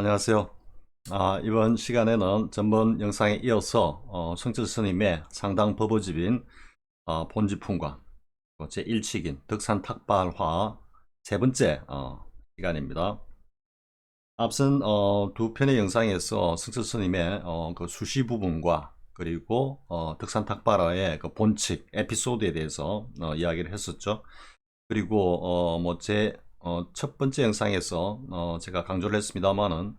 안녕하세요. 이번 시간에는 전번 영상에 이어서 성철 스님의 상당 법어집인 본지풍과 제1축인 덕산탁발화 세 번째 시간입니다. 앞선 두 편의 영상에서 성철 스님의 그 수시 부분과 그리고 덕산탁발화의 그 본칙 에피소드에 대해서 이야기를 했었죠. 그리고 제 첫 번째 영상에서 제가 강조를 했습니다만은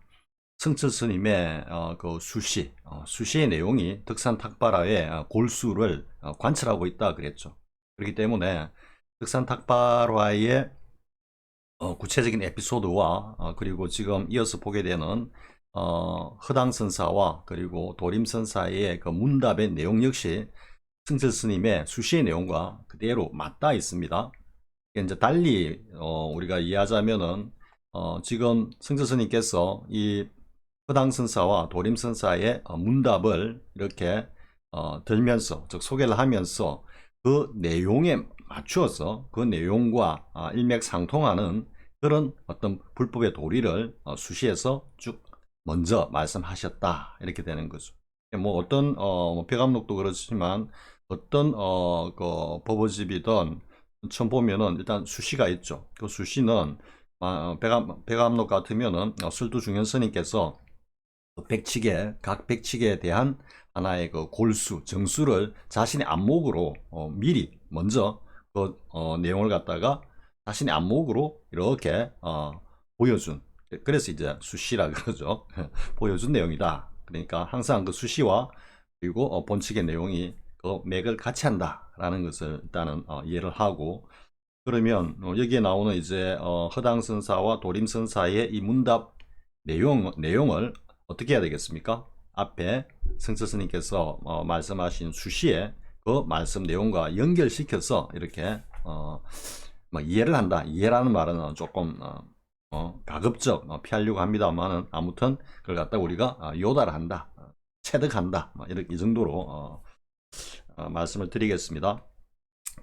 승철 스님의 그 수시의 내용이 덕산탁발화의 골수를 관찰하고 있다 그랬죠. 그렇기 때문에 덕산탁발화의 구체적인 에피소드와 그리고 지금 이어서 보게 되는 허당선사와 그리고 도림선사의 그 문답의 내용 역시 승철 스님의 수시의 내용과 그대로 맞닿아 있습니다. 이제 달리 우리가 이해하자면은 지금 승철 스님께서 이 허당선사와 도림선사의 문답을 이렇게 들면서 즉 소개를 하면서 그 내용에 맞추어서 그 내용과 일맥상통하는 그런 어떤 불법의 도리를 수시해서 쭉 먼저 말씀하셨다 이렇게 되는 거죠. 뭐 어떤 벽암록도 그렇지만 어떤 그 법어집이든 처음 보면은 일단 수시가 있죠. 그 수시는 백암록 같으면은 설두중현 스님께서 각 백칙에 대한 하나의 그 골수, 정수를 자신의 안목으로 미리 먼저 그 내용을 갖다가 자신의 안목으로 이렇게 보여준, 그래서 이제 수시라 그러죠. 보여준 내용이다. 그러니까 항상 그 수시와 그리고 본칙의 내용이 그 맥을 같이 한다라는 것을 일단은 이해를 하고, 그러면 여기에 나오는 이제 허당선사와 도림선사의 이 문답 내용을 어떻게 해야 되겠습니까? 앞에 성철 스님께서 말씀하신 수시에 그 말씀 내용과 연결시켜서 이렇게 뭐 이해를 한다. 이해라는 말은 조금 가급적 피하려고 합니다만은 아무튼 그걸 갖다 우리가 요다를 한다, 체득한다, 이렇게 이 정도로 말씀을 드리겠습니다.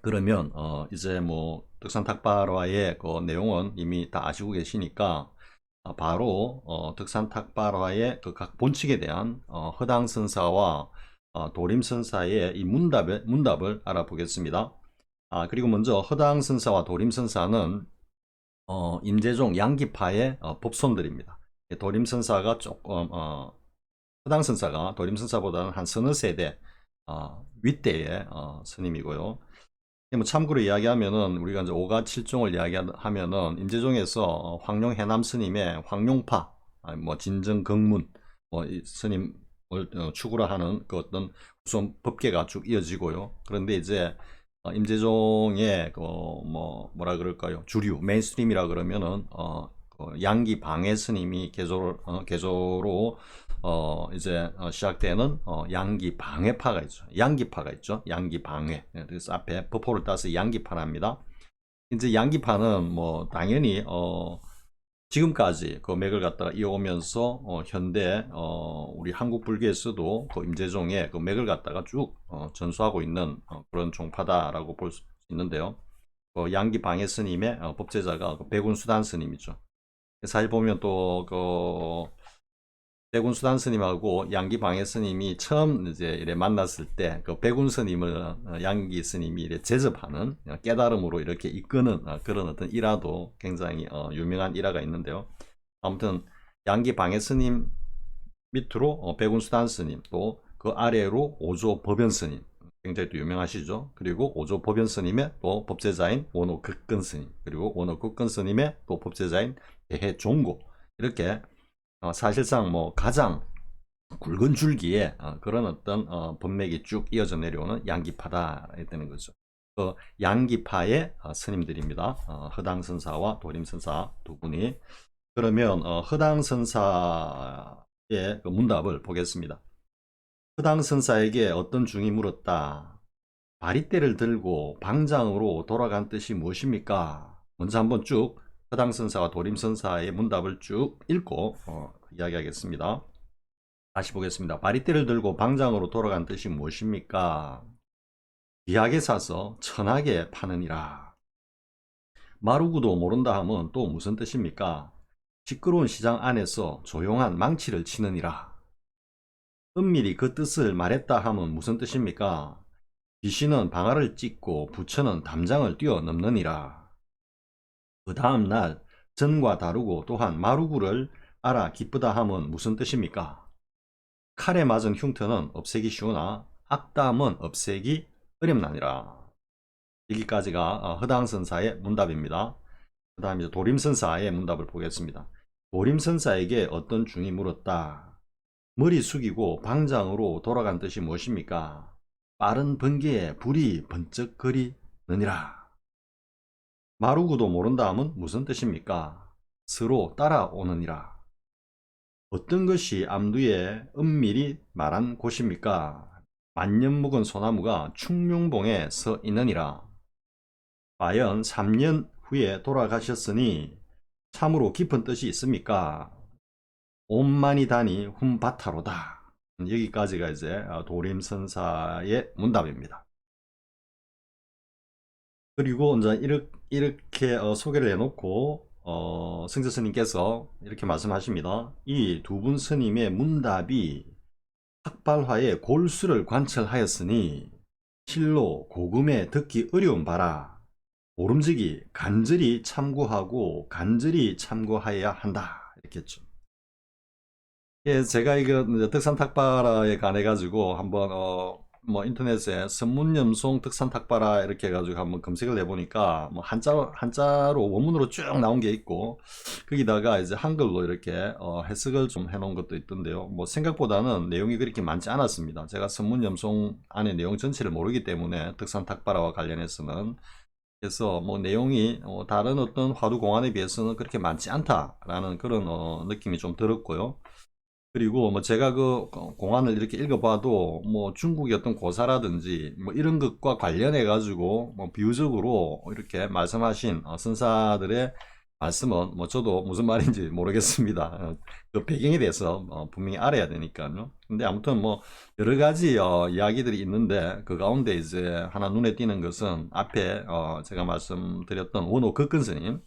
그러면 이제 뭐 덕산탁발화의 그 내용은 이미 다 아시고 계시니까 바로 덕산탁발화의 그 각 본칙에 대한 허당선사와 도림선사의 이 문답을 알아보겠습니다. 그리고 먼저 허당선사와 도림선사는 임재종 양기파의 법손들입니다. 도림선사가 조금 허당선사가 도림선사보다는 한 서너 세대 윗대의 스님이고요. 뭐 참고로 이야기하면은 우리가 이제 오가 칠종을 이야기하면은 임재종에서 황룡 해남 스님의 황룡파, 뭐 진정 극문, 이 스님을 추구를 하는 그 어떤 우선 법계가 쭉 이어지고요. 그런데 이제 임재종의 그 뭐라 그럴까요? 주류 메인스트림이라 그러면은 그 양기 방해 스님이 개조로 이제 시작되는 양기 방해파가 있죠. 양기파가 있죠. 양기 방해. 그래서 앞에 법호를 따서 양기파랍니다. 이제 양기파는 뭐 당연히 지금까지 그 맥을 갖다가 이어오면서 현대 우리 한국 불교에서도 그 임재종의 그 맥을 갖다가 쭉 전수하고 있는 그런 종파다라고 볼 수 있는데요. 그 양기 방해 스님의 법제자가 그 백운수단 스님이죠. 사실 보면 또그 백운수단 스님하고 양기 방해 스님이 처음 이제 이래 만났을 때 그 백운 스님을 양기 스님이 이래 제접하는 깨달음으로 이렇게 이끄는 그런 어떤 일화도 굉장히 유명한 일화가 있는데요. 아무튼 양기 방해 스님 밑으로 백운수단 스님, 또 그 아래로 오조 법연 스님, 굉장히 또 유명하시죠. 그리고 오조 법연 스님의 또 법제자인 원호 극근 스님, 그리고 원호 극근 스님의 또 법제자인 대해종고, 이렇게 사실상 뭐 가장 굵은 줄기에 그런 어떤 법맥이 쭉 이어져 내려오는 양기파다 되는 거죠. 그 양기파의 스님들입니다. 허당선사와 도림선사 두 분이. 그러면 허당선사의 그 문답을 보겠습니다. 허당선사에게 어떤 중이 물었다. 바리떼를 들고 방장으로 돌아간 뜻이 무엇입니까? 먼저 한번 쭉 허당선사와 도림선사의 문답을 쭉 읽고 이야기하겠습니다. 다시 보겠습니다. 바리떼를 들고 방장으로 돌아간 뜻이 무엇입니까? 귀하게 사서 천하게 파느니라. 마루구도 모른다 하면 또 무슨 뜻입니까? 시끄러운 시장 안에서 조용한 망치를 치느니라. 은밀히 그 뜻을 말했다 하면 무슨 뜻입니까? 귀신은 방아를 찢고 부처는 담장을 뛰어넘느니라. 그 다음 날 전과 다르고 또한 마루구를 알아 기쁘다 하면 무슨 뜻입니까? 칼에 맞은 흉터는 없애기 쉬우나 악담은 없애기 어렵나니라. 여기까지가 허당선사의 문답입니다. 그 다음 이제 도림선사의 문답을 보겠습니다. 도림선사에게 어떤 중이 물었다. 머리 숙이고 방장으로 돌아간 뜻이 무엇입니까? 빠른 번개에 불이 번쩍거리느니라. 마루구도 모른다 하면 무슨 뜻입니까? 서로 따라오느니라. 어떤 것이 암두에 은밀히 말한 곳입니까? 만년 묵은 소나무가 충룡봉에 서 있느니라. 과연 3년 후에 돌아가셨으니 참으로 깊은 뜻이 있습니까? 온만이 다니 훔바타로다. 여기까지가 이제 도림선사의 문답입니다. 그리고 이제 이렇게 소개를 해놓고 승재 스님께서 이렇게 말씀하십니다. 이 두 분 스님의 문답이 삭발화의 골수를 관철하였으니 실로 고금에 듣기 어려운 바라 모름지기 간절히 참고하고 간절히 참고하여야 한다. 이렇게 했죠. 예, 제가 이거 득산탁발화에 관해 가지고 한번 뭐 인터넷에 선문염송 득산탁발화 이렇게 해가지고 한번 검색을 해보니까 뭐 한자로 원문으로 쭉 나온 게 있고 거기다가 이제 한글로 이렇게 해석을 좀 해놓은 것도 있던데요. 뭐 생각보다는 내용이 그렇게 많지 않았습니다. 제가 선문염송 안에 내용 전체를 모르기 때문에 득산탁발화와 관련해서는 그래서 뭐 내용이 다른 어떤 화두공안에 비해서는 그렇게 많지 않다라는 그런 느낌이 좀 들었고요. 그리고 뭐 제가 그 공안을 이렇게 읽어봐도 뭐 중국의 어떤 고사라든지 뭐 이런 것과 관련해 가지고 뭐 비유적으로 이렇게 말씀하신 선사들의 말씀은 뭐 저도 무슨 말인지 모르겠습니다. 그 배경에 대해서 분명히 알아야 되니까요. 근데 아무튼 뭐 여러 가지 이야기들이 있는데 그 가운데 이제 하나 눈에 띄는 것은 앞에 제가 말씀드렸던 원호 극근 스님,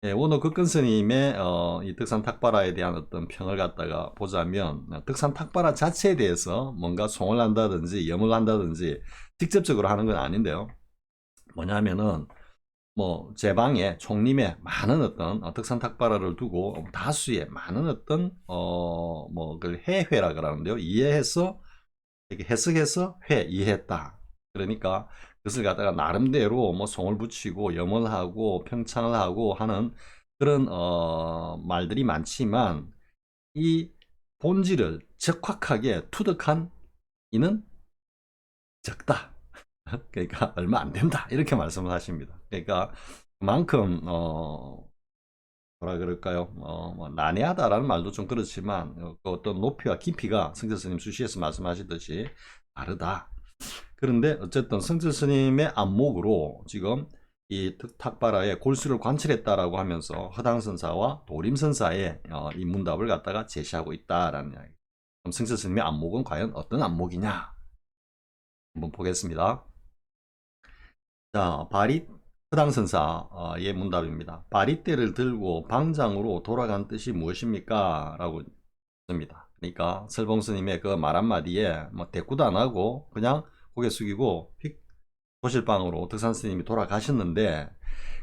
예, 원호 극근 스님의 이 득산 탁발화에 대한 어떤 평을 갖다가 보자면 득산 탁발화 자체에 대해서 뭔가 송을 한다든지 염을 한다든지 직접적으로 하는 건 아닌데요. 뭐냐면은 뭐 제 방에 총림에 많은 어떤 득산 탁발화를 두고 다수의 많은 어떤 뭐 그걸 해회라 그러는데요. 이해해서 이렇게 해석해서 이해했다. 그러니까 그것을 갖다가 나름대로 뭐 송을 붙이고 염을 하고 평창을 하고 하는 그런 말들이 많지만 이 본질을 적확하게 투득한 이는 적다. 그러니까 얼마 안 된다. 이렇게 말씀을 하십니다. 그러니까 그만큼 뭐라 그럴까요? 뭐 난해하다라는 말도 좀 그렇지만 그 어떤 높이와 깊이가 성재 스님 수시에서 말씀하시듯이 다르다. 그런데 어쨌든 성재 스님의 안목으로 지금 이 탁발화의 골수를 관찰했다라고 하면서 허당선사와 도림선사의 이 문답을 갖다가 제시하고 있다라는 이야기. 그럼 성재 스님의 안목은 과연 어떤 안목이냐? 한번 보겠습니다. 자, 허당선사의 문답입니다. 바리떼를 들고 방장으로 돌아간 뜻이 무엇입니까? 라고 씁니다. 그러니까 설봉스님의 그 말 한마디에 뭐 대꾸도 안 하고 그냥 고개 숙이고 휙 도실방으로 득산스님이 돌아가셨는데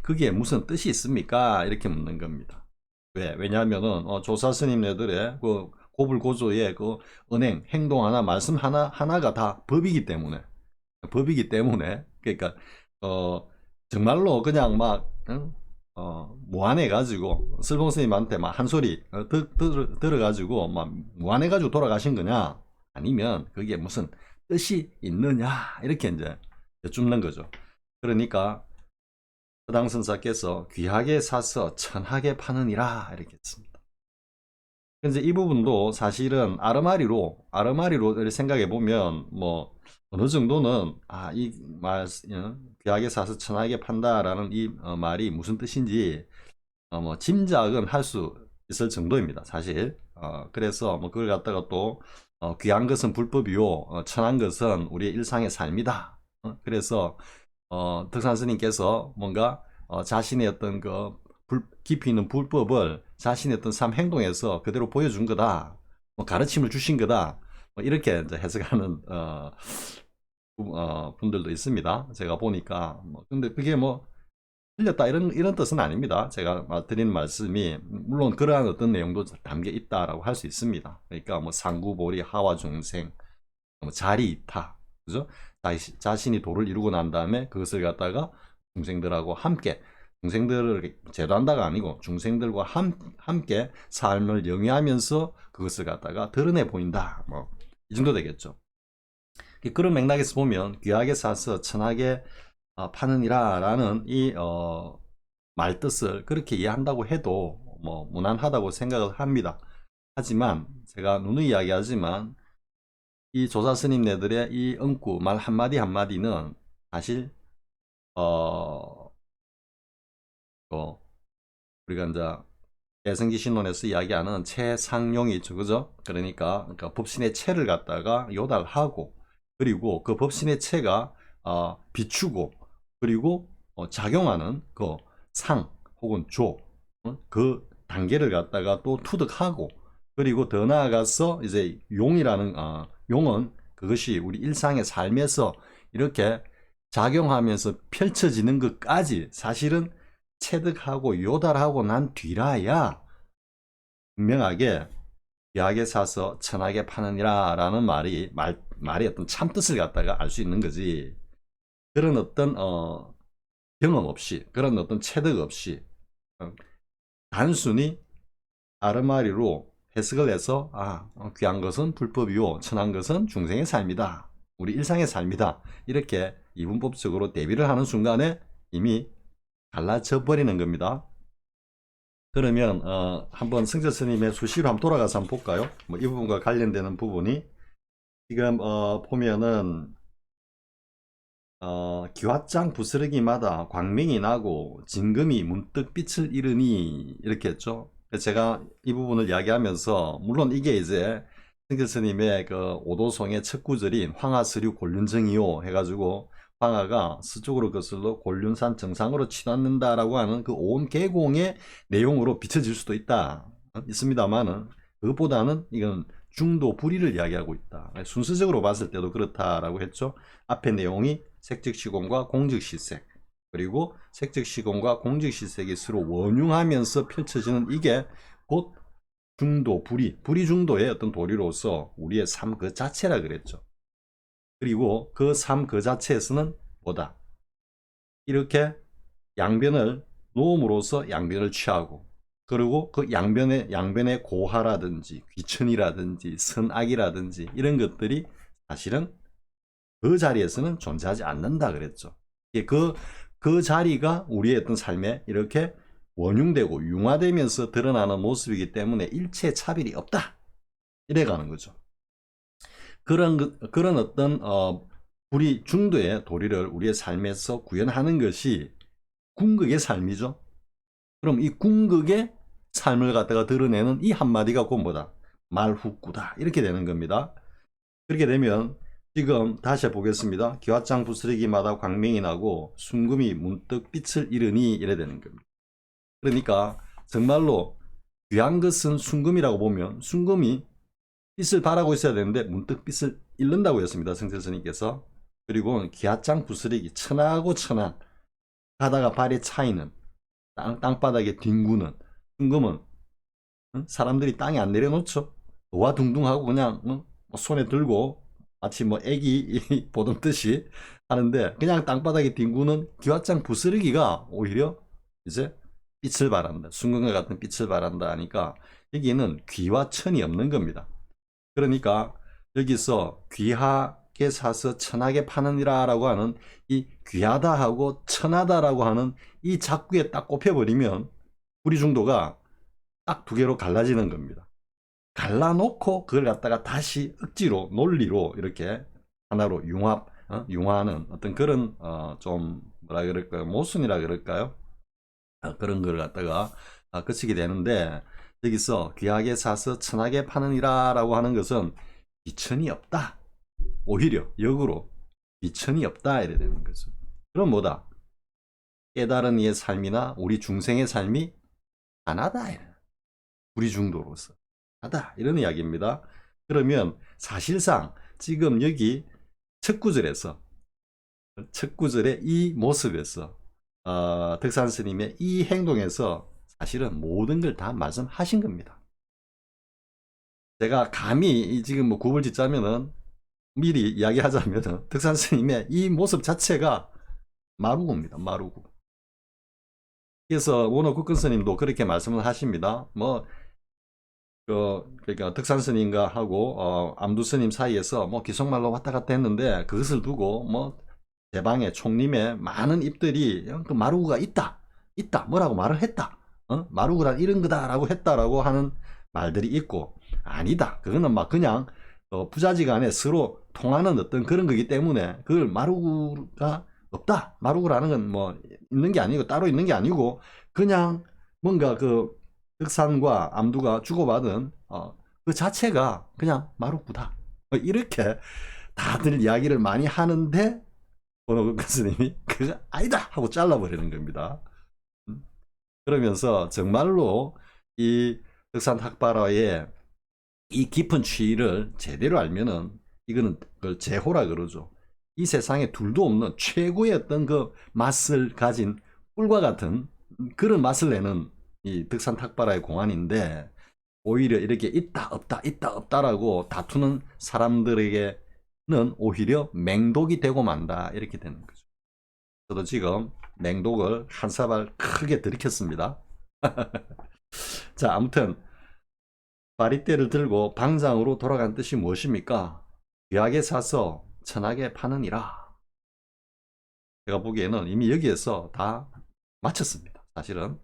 그게 무슨 뜻이 있습니까? 이렇게 묻는 겁니다. 왜냐하면은 조사스님네들의 그 고불고조의 그 은행 행동 하나 말씀 하나가 다 법이기 때문에 그러니까 정말로 그냥 막 무안해 가지고 설봉 스님한테 막 한 소리 들어 가지고 막 무안해 가지고 돌아가신 거냐 아니면 그게 무슨 뜻이 있느냐 이렇게 이제 여쭙는 거죠. 그러니까 허당선사께서 귀하게 사서 천하게 파느니라 이렇게 했습니다. 그래서 이 부분도 사실은 아르마리로 생각해 보면 뭐 어느 정도는 이 말 귀하게 사서 천하게 판다라는 이 말이 무슨 뜻인지 뭐 짐작은 할 수 있을 정도입니다. 사실 그래서 뭐 그걸 갖다가 또 귀한 것은 불법이요 천한 것은 우리의 일상의 삶이다. 그래서 득산 스님께서 뭔가 자신의 어떤 그 깊이 있는 불법을 자신의 어떤 삶 행동에서 그대로 보여준 거다. 뭐 가르침을 주신 거다. 뭐 이렇게 이제 해석하는 분들도 있습니다. 제가 보니까 근데 그게 뭐 틀렸다 이런 뜻은 아닙니다. 제가 드리는 말씀이 물론 그러한 어떤 내용도 담겨 있다라고 할 수 있습니다. 그러니까 뭐 상구보리 하와 중생, 뭐 자리이타, 그죠? 자신이 도를 이루고 난 다음에 그것을 갖다가 중생들하고 함께, 중생들을 제도한다가 아니고 중생들과 함께 삶을 영위하면서 그것을 갖다가 드러내 보인다. 뭐 이 정도 되겠죠. 그런 맥락에서 보면 귀하게 사서 천하게 파느니라 라는 이 말뜻을 그렇게 이해한다고 해도 뭐 무난하다고 생각을 합니다. 하지만 제가 누누이 이야기하지만 이 조사 스님네들의 이 응구 말 한마디 한마디는 사실 우리가 이제 대승기 신론에서 이야기하는 채상용이 있죠, 그죠? 그러니까 법신의 채를 갖다가 요달하고 그리고 그 법신의 채가 비추고 그리고 작용하는 그 상 혹은 조, 그 단계를 갖다가 또 투득하고 그리고 더 나아가서 이제 용이라는 용은 그것이 우리 일상의 삶에서 이렇게 작용하면서 펼쳐지는 것까지 사실은 체득하고 요달하고 난 뒤라야 분명하게 귀하게 사서 천하게 파느니라 라는 말의 어떤 참뜻을 갖다가 알 수 있는 거지. 그런 어떤 경험 없이 그런 어떤 체득 없이 단순히 아르마리로 해석을 해서 귀한 것은 불법이요 천한 것은 중생의 삶이다, 우리 일상의 삶이다, 이렇게 이분법적으로 대비를 하는 순간에 이미 갈라져 버리는 겁니다. 그러면 한번 승철 스님의 수시로 한번 돌아가서 한번 볼까요? 뭐 이 부분과 관련되는 부분이 지금 보면은 기왓장 부스러기마다 광명이 나고 진금이 문득 빛을 잃으니 이렇게 했죠. 제가 이 부분을 이야기하면서 물론 이게 이제 승철 스님의 그 오도송의 첫 구절인 황하스류 곤륜정이요 해가지고 황하가 서쪽으로 거슬러 곤륜산 정상으로 치닫는다라고 하는 그 온 계공의 내용으로 비춰질 수도 있습니다만은 그것보다는 이건 중도 불의를 이야기하고 있다. 순서적으로 봤을 때도 그렇다라고 했죠. 앞에 내용이 색즉시공과 공즉시색, 그리고 색즉시공과 공즉시색이 서로 원융하면서 펼쳐지는 이게 곧 중도 불의 중도의 어떤 도리로서 우리의 삶 그 자체라 그랬죠. 그리고 그 삶 그 자체에서는 뭐다? 이렇게 양변을 놓음으로써 양변을 취하고 그리고 그 양변의 고하라든지 귀천이라든지 선악이라든지 이런 것들이 사실은 그 자리에서는 존재하지 않는다 그랬죠. 그 자리가 우리의 어떤 삶에 이렇게 원융되고 융화되면서 드러나는 모습이기 때문에 일체 차별이 없다, 이래가는 거죠. 그런 어떤 불의 중도의 도리를 우리의 삶에서 구현하는 것이 궁극의 삶이죠. 그럼 이 궁극의 삶을 갖다가 드러내는 이 한마디가 곧 뭐다? 말후구다, 이렇게 되는 겁니다. 그렇게 되면 지금 다시 보겠습니다. 기왓장 부스러기마다 광명이 나고 순금이 문득 빛을 잃으니 이래 되는 겁니다. 그러니까 정말로 귀한 것은 순금이라고 보면 순금이 빛을 발하고 있어야 되는데 문득 빛을 잃는다고 했습니다. 성철 스님께서. 그리고 기앗장 부스러기 천하고 천한 가다가 발에 차이는 땅바닥에 뒹구는 순금은 사람들이 땅에 안 내려놓죠. 어와둥둥하고 그냥 손에 들고 마치 뭐 애기 보던 듯이 하는데 그냥 땅바닥에 뒹구는 기왓장 부스러기가 오히려 이제 빛을 발한다, 순금과 같은 빛을 발한다 하니까 여기에는 귀와 천이 없는 겁니다. 그러니까 여기서 귀하게 사서 천하게 파느니라 라고 하는 이 귀하다 하고 천하다 라고 하는 이 작구에 딱 꼽혀버리면 불의 중도가 딱 두 개로 갈라지는 겁니다. 갈라놓고 그걸 갖다가 다시 억지로 논리로 이렇게 하나로 융화하는 어떤 그런 좀 뭐라 그럴까요, 모순이라 그럴까요, 그런 걸 갖다가 거치게 되는데, 여기서 귀하게 사서 천하게 파느니라 라고 하는 것은 비천이 없다, 오히려 역으로 비천이 없다 이래 되는 거죠. 그럼 뭐다? 깨달은 이의 삶이나 우리 중생의 삶이 하나다. 우리 중도로서 하다 이런 이야기입니다. 그러면 사실상 지금 여기 첫 구절의 이 모습에서 덕산 스님의 이 행동에서 사실은 모든 걸 다 말씀하신 겁니다. 제가 감히 지금 뭐 굽을 짓자면은 미리 이야기하자면은 덕산 스님의 이 모습 자체가 마루구입니다. 마루구. 그래서 원호 국근 스님도 그렇게 말씀을 하십니다. 뭐 그러니까 덕산 스님과 하고 암두 스님 사이에서 뭐 기속말로 왔다 갔다 했는데 그것을 두고 뭐 대방의 총림의 많은 입들이 그 마루구가 있다 뭐라고 말을 했다, 마루구란 이런 거다라고 했다라고 하는 말들이 있고, 아니다 그거는 막 그냥 부자지간에 서로 통하는 어떤 그런 거기 때문에 그걸 마루구가 없다, 마루구라는 건 뭐 있는 게 아니고 따로 있는 게 아니고 그냥 뭔가 그 덕산과 암두가 주고받은 그 자체가 그냥 마루구다, 이렇게 다들 이야기를 많이 하는데 원호 교수님이 그거 아니다 하고 잘라버리는 겁니다. 그러면서 정말로 이 덕산 탁발화의 이 깊은 취의를 제대로 알면은 이거는 그걸 제호라 그러죠. 이 세상에 둘도 없는 최고의 어떤 그 맛을 가진 꿀과 같은 그런 맛을 내는 이 덕산 탁발화의 공안인데, 오히려 이렇게 있다 없다라고 다투는 사람들에게는 오히려 맹독이 되고 만다 이렇게 되는 거죠. 저도 지금 맹독을 한 사발 크게 들이켰습니다. 자, 아무튼 바리떼를 들고 방장으로 돌아간 뜻이 무엇입니까? 귀하게 사서 천하게 파느니라. 제가 보기에는 이미 여기에서 다 마쳤습니다. 사실은.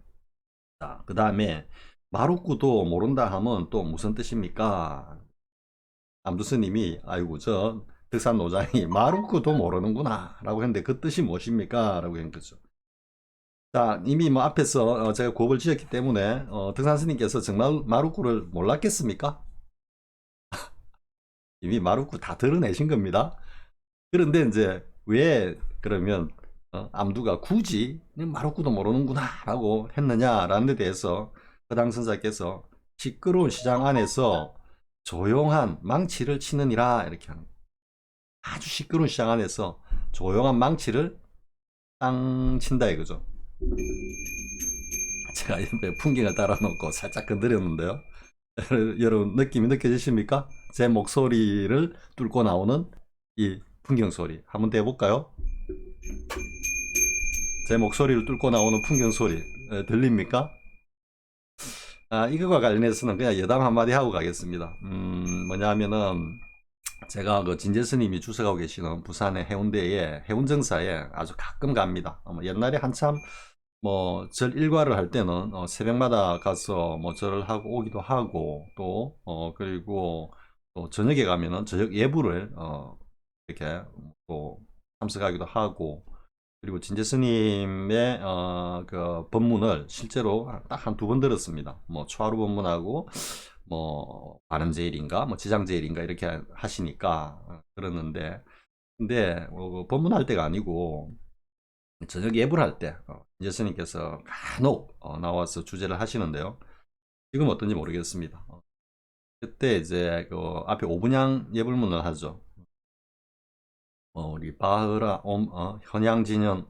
자, 그 다음에 마루꾸도 모른다 하면 또 무슨 뜻입니까? 암두스님이 아이고 저 덕산 노장이 마루꾸도 모르는구나 라고 했는데 그 뜻이 무엇입니까? 라고 한 거죠. 자, 이미 뭐 앞에서 제가 곱을 지었기 때문에 덕산 스님께서 정말 마루꾸를 몰랐겠습니까? 이미 마루꾸 다 드러내신 겁니다. 그런데 이제 왜 그러면 암두가 굳이 마루꾸도 모르는구나 라고 했느냐라는 데 대해서 허당 선사께서 시끄러운 시장 안에서 조용한 망치를 치느니라 이렇게 하는 거예요. 아주 시끄러운 시장 안에서 조용한 망치를 땅 친다 이거죠. 제가 옆에 풍경을 따라 놓고 살짝 건드렸는데요. 여러분 느낌이 느껴지십니까? 제 목소리를 뚫고 나오는 이 풍경 소리 한번 대볼까요? 제 목소리를 뚫고 나오는 풍경 소리 들립니까? 이거와 관련해서는 그냥 여담 한마디 하고 가겠습니다. 뭐냐 하면은 제가 그 진재 스님이 주석하고 계시는 부산의 해운대에 해운정사에 아주 가끔 갑니다. 옛날에 한참 뭐 절 일과를 할 때는 새벽마다 가서 뭐 절을 하고 오기도 하고 또 그리고 또 저녁에 가면은 저녁 예불을 이렇게 또 참석하기도 하고, 그리고 진재 스님의 그 법문을 실제로 딱 한 두 번 들었습니다. 뭐 초하루 법문하고 뭐 관음제일인가 뭐 지장제일인가 이렇게 하시니까 들었는데, 근데 법문할 때가 아니고 저녁 예불할 때 진재 스님께서 간혹 나와서 주제를 하시는데요. 지금 어떤지 모르겠습니다. 그때 이제 그 앞에 오분양 예불문을 하죠. 우리 바흐라 헌향지는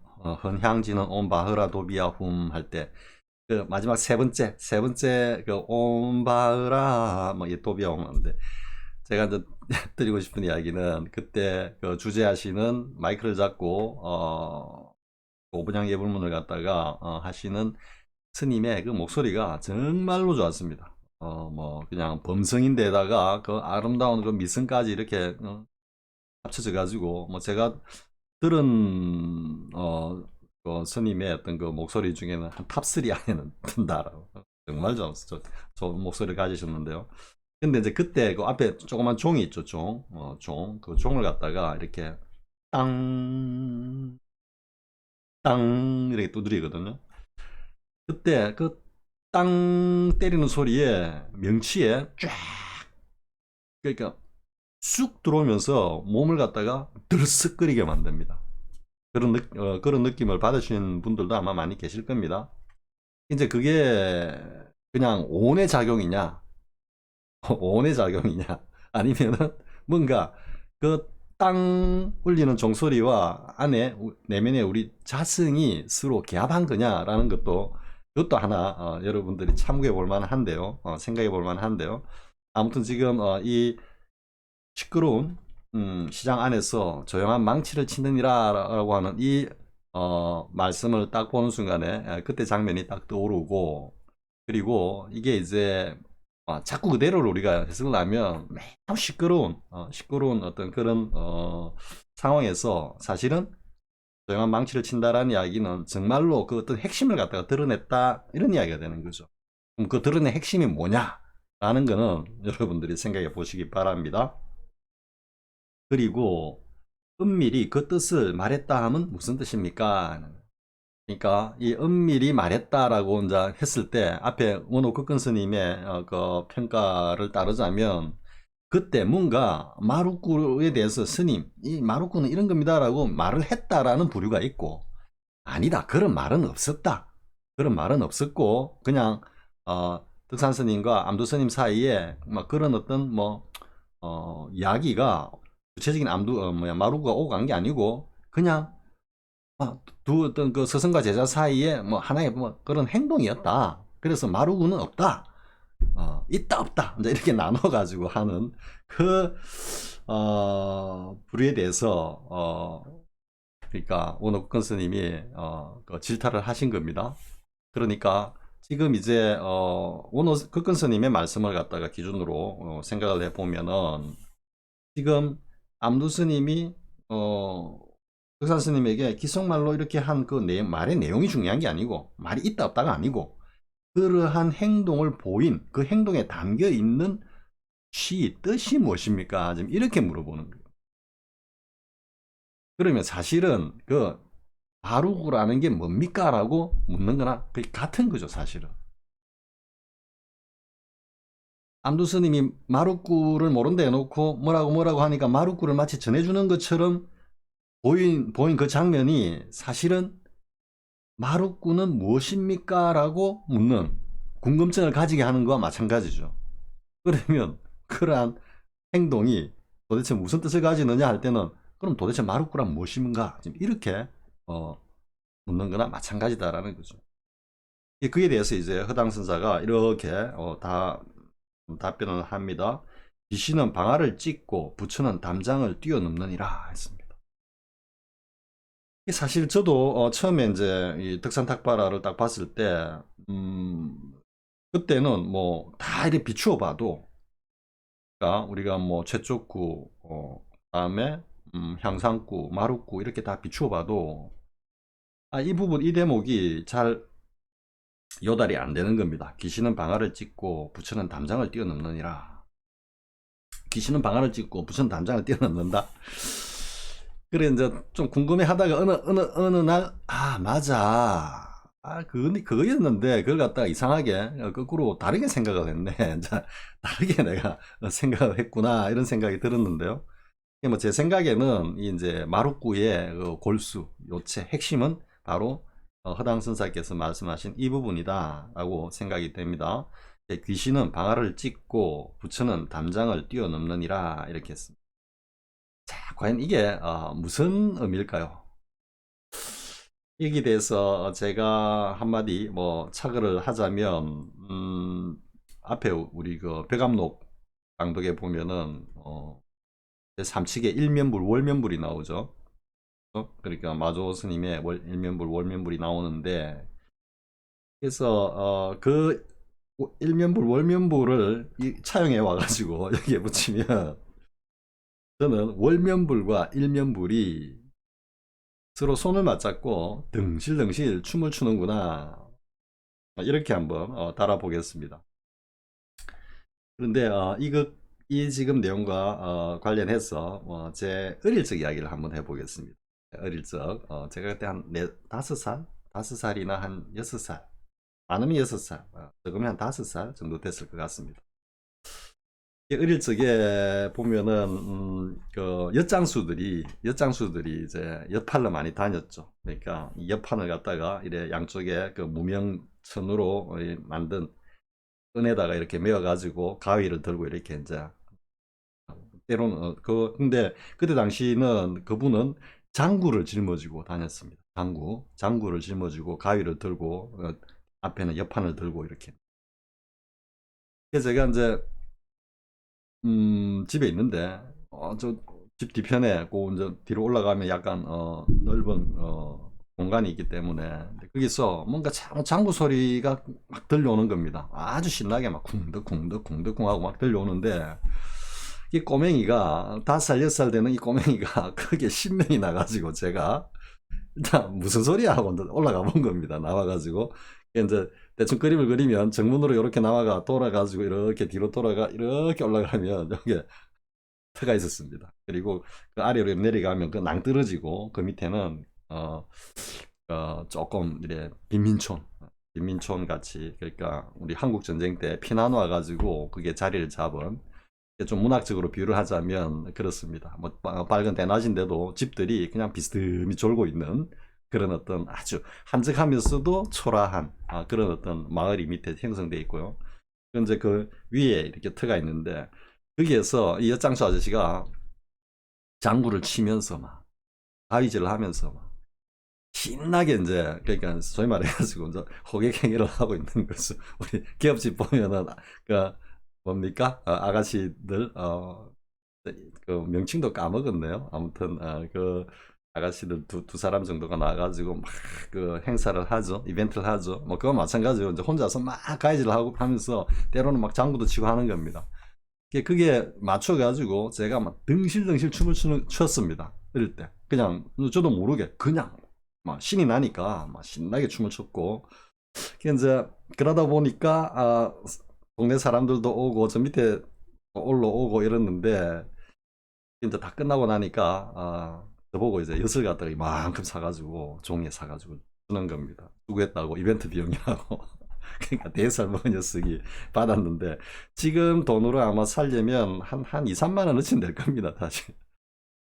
온 바흐라 도비아 훔 할 때 그 마지막 세 번째 그 온 바흐라 뭐 이 도비아 훔 하는데, 제가 이제 드리고 싶은 이야기는 그때 그 주재하시는 마이크를 잡고 오분양 예불문을 갖다가 하시는 스님의 그 목소리가 정말로 좋았습니다. 뭐 그냥 범성인데다가 그 아름다운 그 미성까지 이렇게 합쳐져 가지고 뭐 제가 들은 그 스님의 어떤 그 목소리 중에는 한 탑3 안에는 든다라고. 정말 좋은 목소리를 가지셨는데요. 근데 이제 그때 그 앞에 조그만 종이 있죠. 그 종을 갖다가 이렇게 땅 이렇게 두드리거든요. 그때 그 땅 때리는 소리에 명치에 쫙, 그러니까 쑥 들어오면서 몸을 갖다가 들썩거리게 만듭니다. 그런 느낌을 받으신 분들도 아마 많이 계실 겁니다. 이제 그게 그냥 오온의 작용이냐, 오온의 작용이냐, 아니면은 뭔가 그 땅 울리는 종소리와 안에 내면에 우리 자성이 서로 개합한 거냐라는 것도 그것도 하나 여러분들이 참고해 볼 만한데요. 생각해 볼 만한데요. 아무튼 지금 이 시끄러운 시장 안에서 조용한 망치를 치느니라라고 하는 이 말씀을 딱 보는 순간에 그때 장면이 딱 떠오르고, 그리고 이게 이제 자꾸 그대로를 우리가 해석을 하면 매우 시끄러운 어떤 그런 상황에서 사실은 조용한 망치를 친다라는 이야기는 정말로 그 어떤 핵심을 갖다가 드러냈다 이런 이야기가 되는 거죠. 그럼 그 드러낸 핵심이 뭐냐라는 거는 여러분들이 생각해 보시기 바랍니다. 그리고 은밀히 그 뜻을 말했다 하면 무슨 뜻입니까? 그러니까 이 은밀히 말했다라고 이제 했을 때 앞에 원호 극근 스님의 그 평가를 따르자면 그때 뭔가 마루꾸에 대해서 스님 이 마루꾸는 이런 겁니다라고 말을 했다라는 부류가 있고, 아니다 그런 말은 없었다 그런 말은 없었고 그냥 덕산 스님과 암두 스님 사이에 막 그런 어떤 뭐 이야기가 구체적인 마루가 오고 간 게 아니고 그냥 두 어떤 그 스승과 제자 사이에 뭐 하나의 뭐 그런 행동이었다. 그래서 마루구는 없다. 있다 없다. 이제 이렇게 나눠 가지고 하는 그 부류에 대해서 그러니까 원옥근 스님이 그 질타를 하신 겁니다. 그러니까 지금 이제 원옥근 스님의 말씀을 갖다가 기준으로 생각을 해 보면은 지금 암두 스님이 덕산 스님에게 기속말로 이렇게 한 그 말의 내용이 중요한 게 아니고, 말이 있다 없다가 아니고 그러한 행동을 보인 그 행동에 담겨 있는 뜻이 무엇입니까? 지금 이렇게 물어보는 거예요. 그러면 사실은 그 바루구라는 게 뭡니까? 라고 묻는 거나 거의 같은 거죠, 사실은. 암두 스님이 마루구를 모른다 해놓고 뭐라고 하니까 마루구를 마치 전해주는 것처럼 보인 그 장면이 사실은 마루꾸는 무엇입니까? 라고 묻는 궁금증을 가지게 하는 것과 마찬가지죠. 그러면 그러한 행동이 도대체 무슨 뜻을 가지느냐 할 때는 그럼 도대체 마루꾸란 무엇인가? 지금 이렇게 묻는 거나 마찬가지다라는 거죠. 그에 대해서 이제 허당 선사가 이렇게 다 답변을 합니다. 귀신은 방아를 찢고 부처는 담장을 뛰어넘느니라 했습니다. 사실 저도 처음에 이제 이 덕산탁발화를 딱 봤을 때 그때는 뭐 다 이렇게 비추어 봐도, 그러니까 우리가 뭐 최쪽구 다음에 향상구 마루구 이렇게 다 비추어 봐도 이 부분 이 대목이 잘 요달이 안 되는 겁니다. 귀신은 방아를 찢고 부처는 담장을 뛰어넘느니라. 귀신은 방아를 찢고 부처는 담장을 뛰어넘는다. 그래 이제 좀 궁금해 하다가 어느 날 맞아, 그거였는데 그걸 갖다가 이상하게 거꾸로 다르게 생각을 했네. 이제 다르게 내가 생각을 했구나 이런 생각이 들었는데요. 뭐 제 생각에는 이제 마루꾸의 그 골수 요체 핵심은 바로 허당 선사께서 말씀하신 이 부분이다라고 생각이 됩니다. 귀신은 방아를 찢고 부처는 담장을 뛰어넘느니라 이렇게 했습니다. 자, 과연 이게 무슨 의미일까요? 여기에 대해서 제가 한마디 뭐 착을 하자면 앞에 우리 그 백암록 강독에 보면은 삼칙에 일면불 월면불이 나오죠. 그러니까 마조 스님의 일면불 월면불이 나오는데, 그래서 그 일면불 월면불을 차용해 와가지고 여기에 붙이면 저는 월면불과 일면불이 서로 손을 맞잡고 덩실덩실 춤을 추는구나 이렇게 한번 달아보겠습니다. 그런데 이 지금 내용과 관련해서 제 어릴 적 이야기를 한번 해보겠습니다. 어릴 적 제가 그때 한 5살? 5살이나 한 6살, 많으면 6살, 적으면 한 5살 정도 됐을 것 같습니다. 어릴 적에 보면은 그 엿장수들이 이제 엿판을 많이 다녔죠. 그러니까 이 엿판을 갖다가 이래 양쪽에 그 무명천으로 만든 끈에다가 이렇게 메어 가지고 가위를 들고 이렇게 이제 때로는 근데 그때 당시는 그분은 장구를 짊어지고 다녔습니다. 장구를 짊어지고 가위를 들고 앞에는 엿판을 들고 이렇게. 그래서 제가 이제 집에 있는데 저 집 뒤편에 그 이제 뒤로 올라가면 약간 넓은 공간이 있기 때문에 근데 거기서 뭔가 장구 소리가 막 들려오는 겁니다. 아주 신나게 막 쿵덕쿵덕쿵덕쿵 하고 막 들려오는데 이 꼬맹이가 5살 6살 되는 이 꼬맹이가 그게 신명이 나가지고 제가 일단 무슨 소리야 하고 올라가 본 겁니다. 나와가지고 이제 대충 그림을 그리면 정문으로 이렇게 나와가 돌아가지고 이렇게 뒤로 돌아가 이렇게 올라가면 여기 터가 있었습니다. 그리고 그 아래로 내려가면 그 낭떠러지고 그 밑에는 조금 이래 빈민촌 같이 그러니까 우리 한국 전쟁 때 피난 와 가지고 그게 자리를 잡은 좀 문학적으로 비유를 하자면 그렇습니다. 뭐 밝은 대낮인데도 집들이 그냥 비스듬히 졸고 있는 그런 어떤 아주 한적하면서도 초라한 그런 어떤 마을이 밑에 형성되어 있고요. 이제 그 위에 이렇게 터가 있는데 거기에서 이 엿장수 아저씨가 장구를 치면서 막 가위질을 하면서 막 신나게 이제 그러니까 소위 말해가지고 이제 호객행위를 하고 있는 것을 우리 기업집 보면은 그 뭡니까 아가씨들 그 명칭도 까먹었네요. 아무튼 그 아가씨들 두 사람 정도가 나와가지고 막 그 행사를 하죠. 이벤트를 하죠. 뭐 그거 마찬가지로 이제 혼자서 막 가위질을 하고 하면서 때로는 막 장구도 치고 하는 겁니다. 그게 맞춰가지고 제가 막 등실등실 춤을 췄습니다. 어릴 때. 그냥 저도 모르게 그냥 막 신이 나니까 막 신나게 춤을 췄고 이제 그러다 보니까 동네 사람들도 오고 저 밑에 올라오고 이랬는데 이제 다 끝나고 나니까 저보고 이제 엿을 갖다가 이만큼 사가지고 종이에 사가지고 주는 겁니다. 수고했다고 이벤트 비용이라고. 그러니까 4살 먹은 녀석이 받았는데 지금 돈으로 아마 살려면 한 2, 3만 원어치는 될 겁니다. 사실.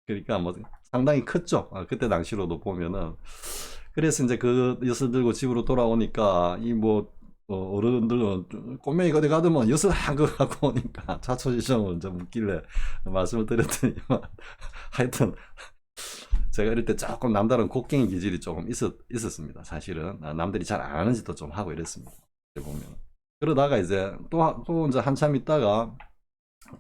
그러니까 뭐 상당히 컸죠. 그때 당시로도 보면은. 그래서 이제 그 엿을 들고 집으로 돌아오니까 이 뭐 어른들은 꼬맹이가 어디 가더만 엿을 한거 갖고 오니까 자초지종을 좀 묻길래 말씀을 드렸더니만 하여튼 제가 이럴 때 조금 남다른 곡괭이 기질이 조금 있었습니다. 사실은 남들이 잘 안 하는 짓도 좀 하고 이랬습니다. 보면 그러다가 이제 또 이제 한참 있다가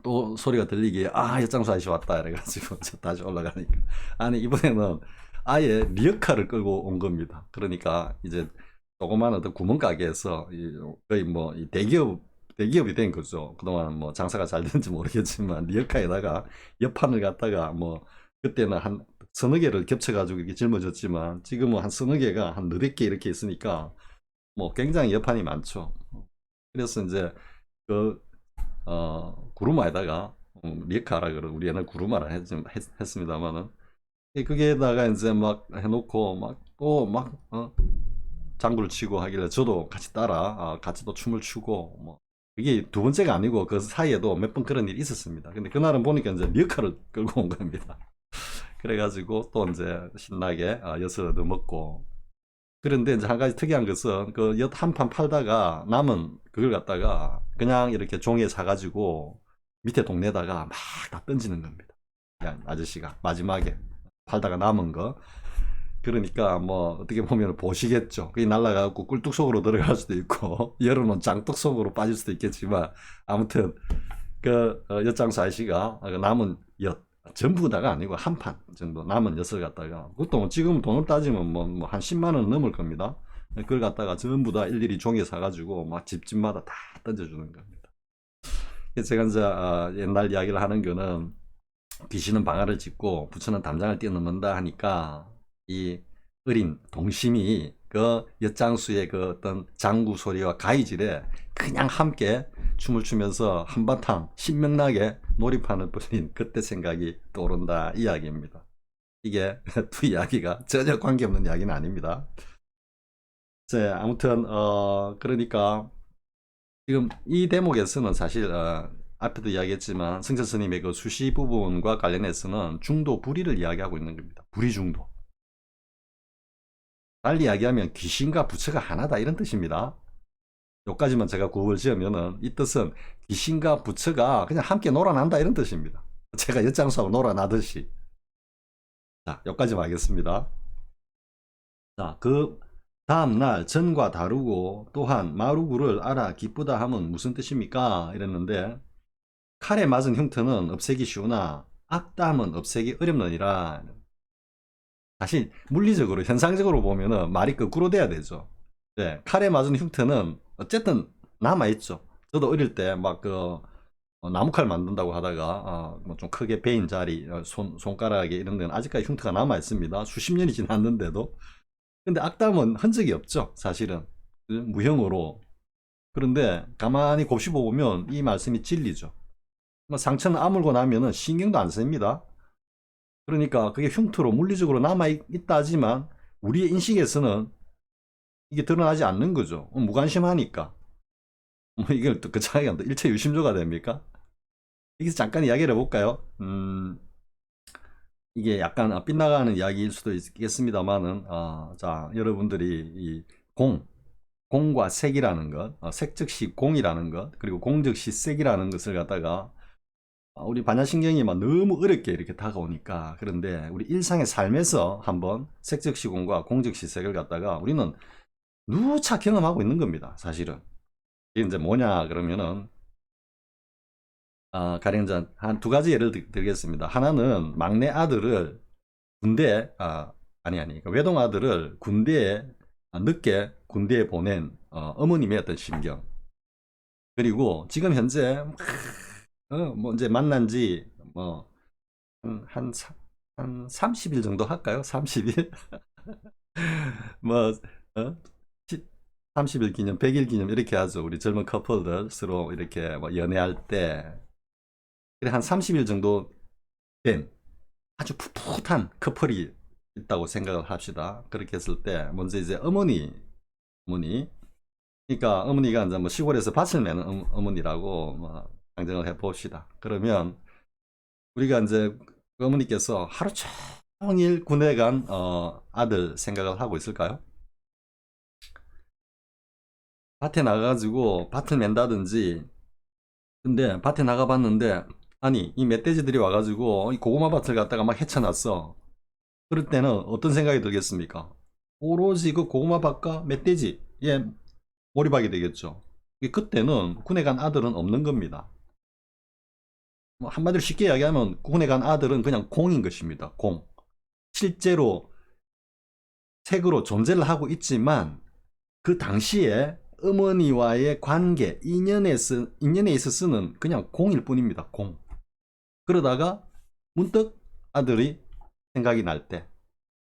또 소리가 들리기에 엿장수 아저씨 왔다 이래가지고 다시 올라가니까 아니 이번에는 아예 리어카를 끌고 온 겁니다. 그러니까 이제 조그마한 어떤 구멍가게에서 거의 뭐 대기업이 된 거죠. 그동안 뭐 장사가 잘 되는지 모르겠지만 리어카에다가 옆판을 갖다가 뭐 그때는 한 서너 개를 겹쳐가지고 이렇게 짊어졌지만 지금은 한 서너 개가 한 너댓 개 이렇게 있으니까 뭐 굉장히 여판이 많죠. 그래서 이제 그 구루마에다가 리카라 그러 우리 옛날 구루마라 했습니다만은 그게다가 이제 막 해놓고 막 또 막 장구를 치고 하길래 저도 같이 따라 같이 또 춤을 추고 뭐 이게 두 번째가 아니고 그 사이에도 몇 번 그런 일이 있었습니다. 근데 그날은 보니까 이제 리카를 끌고 온 겁니다. 그래가지고 또 이제 신나게 엿을 얻어먹고 그런데 이제 한 가지 특이한 것은 그 엿 한 판 팔다가 남은 그걸 갖다가 그냥 이렇게 종이에 사가지고 밑에 동네에다가 막 다 던지는 겁니다. 그냥 아저씨가 마지막에 팔다가 남은 거. 그러니까 뭐 어떻게 보면 보시겠죠. 그게 날아가고 꿀뚝 속으로 들어갈 수도 있고 여름은 장독 속으로 빠질 수도 있겠지만 아무튼 그 엿장수 아저씨가 남은 엿 전부 다가 아니고 한 판 정도 남은 엿을 갖다가 그것도 뭐 지금 돈을 따지면 뭐 한 10만 원 넘을 겁니다. 그걸 갖다가 전부 다 일일이 종이에 사가지고 막 집집마다 다 던져주는 겁니다. 제가 이제 옛날 이야기를 하는 거는 귀신은 방아를 짚고 부처는 담장을 뛰어넘는다 하니까 이 어린 동심이 그 엿장수의 그 어떤 장구 소리와 가위질에 그냥 함께 춤을 추면서 한바탕 신명나게 놀이판을 벌린 그때 생각이 떠오른다 이야기입니다. 이게 두 이야기가 전혀 관계없는 이야기는 아닙니다. 아무튼 그러니까 지금 이 대목에서는 사실 앞에도 이야기했지만 승철 스님의 그 수시 부분과 관련해서는 중도 불의를 이야기하고 있는 겁니다. 불의 중도. 달리 이야기하면 귀신과 부처가 하나다 이런 뜻입니다. 여기까지만 제가 구분을 지으면은 이 뜻은 귀신과 부처가 그냥 함께 놀아난다 이런 뜻입니다. 제가 엿장수하고 놀아나듯이. 자, 여기까지만 하겠습니다. 자, 그 다음날 전과 다르고 또한 마루구를 알아 기쁘다 하면 무슨 뜻입니까? 이랬는데 칼에 맞은 흉터는 없애기 쉬우나 악담은 없애기 어렵느니라. 사실 물리적으로 현상적으로 보면은 말이 거꾸로 돼야 되죠. 네, 칼에 맞은 흉터는 어쨌든 남아있죠. 저도 어릴 때 막 그 나무칼 만든다고 하다가 뭐좀 크게 베인 자리 손가락에 이런 데는 아직까지 흉터가 남아있습니다. 수십 년이 지났는데도. 근데 악담은 흔적이 없죠, 사실은. 무형으로. 그런데 가만히 곱씹어 보면 이 말씀이 진리죠. 상처는 아물고 나면은 신경도 안 씁니다. 그러니까 그게 흉터로 물리적으로 남아있다 하지만 우리의 인식에서는 이게 드러나지 않는 거죠. 무관심하니까. 뭐 이걸 또 그 차이가 일체 유심조가 됩니까? 여기서 잠깐 이야기를 해볼까요? 이게 약간 빗나가는 이야기일 수도 있겠습니다만은, 자, 여러분들이 이 공과 색이라는 것, 색 즉시 공이라는 것, 그리고 공 즉시 색이라는 것을 갖다가 우리 반야신경이 막 너무 어렵게 이렇게 다가오니까, 그런데 우리 일상의 삶에서 한번 색 즉시 공과 공 즉시 색을 갖다가 우리는 누차 경험하고 있는 겁니다, 사실은. 이게 이제 뭐냐 그러면은 가령 한 두 가지 예를 들겠습니다. 하나는 막내 아들을 군대 아니 그러니까 외동 아들을 군대에 늦게 군대에 보낸 어머님의 어떤 심경. 그리고 지금 현재 뭐 이제 만난 지뭐한 30일 정도 할까요? 30일? 뭐 어? 30일 기념, 100일 기념 이렇게 하죠. 우리 젊은 커플들 서로 이렇게 뭐 연애할 때 한 30일 정도 된 아주 풋풋한 커플이 있다고 생각을 합시다. 그렇게 했을 때 먼저 이제 어머니 그러니까 어머니가 이제 뭐 시골에서 밭을 매는 어머니라고 뭐 상정을 해 봅시다. 그러면 우리가 이제 그 어머니께서 하루 종일 군에 간 아들 생각을 하고 있을까요? 밭에 나가가지고 밭을 맨다든지. 근데 밭에 나가봤는데 아니 이 멧돼지들이 와가지고 이 고구마 밭을 갖다가 막 헤쳐놨어. 그럴 때는 어떤 생각이 들겠습니까? 오로지 그 고구마 밭과 멧돼지에 몰입하게 되겠죠. 그때는 군에 간 아들은 없는 겁니다. 뭐 한마디로 쉽게 이야기하면 군에 간 아들은 그냥 공인 것입니다. 공. 실제로 색으로 존재를 하고 있지만 그 당시에 어머니와의 관계, 인연에 있어서는 그냥 공일 뿐입니다. 공. 그러다가 문득 아들이 생각이 날 때,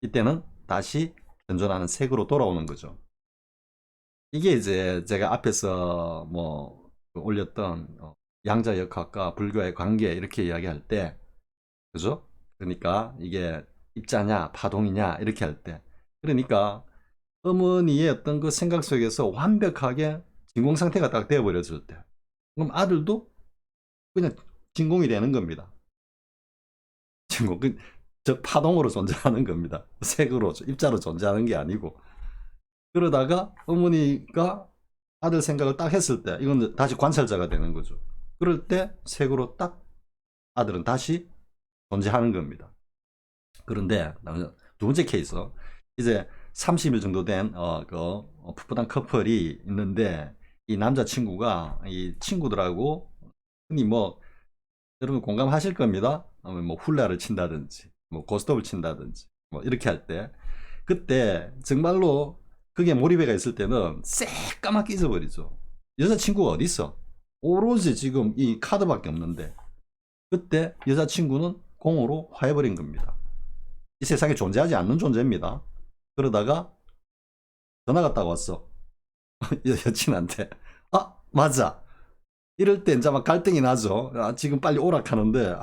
이때는 다시 현존하는 색으로 돌아오는 거죠. 이게 이제 제가 앞에서 뭐 올렸던 양자역학과 불교의 관계 이렇게 이야기할 때, 그죠? 그러니까 이게 입자냐 파동이냐 이렇게 할 때, 그러니까 어머니의 어떤 그 생각 속에서 완벽하게 진공 상태가 딱 되어버렸을 때, 그럼 아들도 그냥 진공이 되는 겁니다. 진공, 저 파동으로 존재하는 겁니다. 색으로, 입자로 존재하는 게 아니고. 그러다가 어머니가 아들 생각을 딱 했을 때, 이건 다시 관찰자가 되는 거죠. 그럴 때 색으로 딱 아들은 다시 존재하는 겁니다. 그런데 두 번째 케이스, 이제 30일 정도 된 풋풋한 커플이 있는데, 이 남자친구가 이 친구들하고 흔히 뭐 여러분 공감하실 겁니다. 뭐 훌라를 친다든지 뭐 고스톱을 친다든지 뭐 이렇게 할 때, 그때 정말로 그게 몰입해가 있을 때는 새까맣게 잊어버리죠. 여자친구가 어디 있어? 오로지 지금 이 카드밖에 없는데, 그때 여자친구는 공으로 화해버린 겁니다. 이 세상에 존재하지 않는 존재입니다. 그러다가 전화가 딱 왔어. 여친한테. 맞아. 이럴 때 이제 막 갈등이 나죠. 지금 빨리 오라 하는데,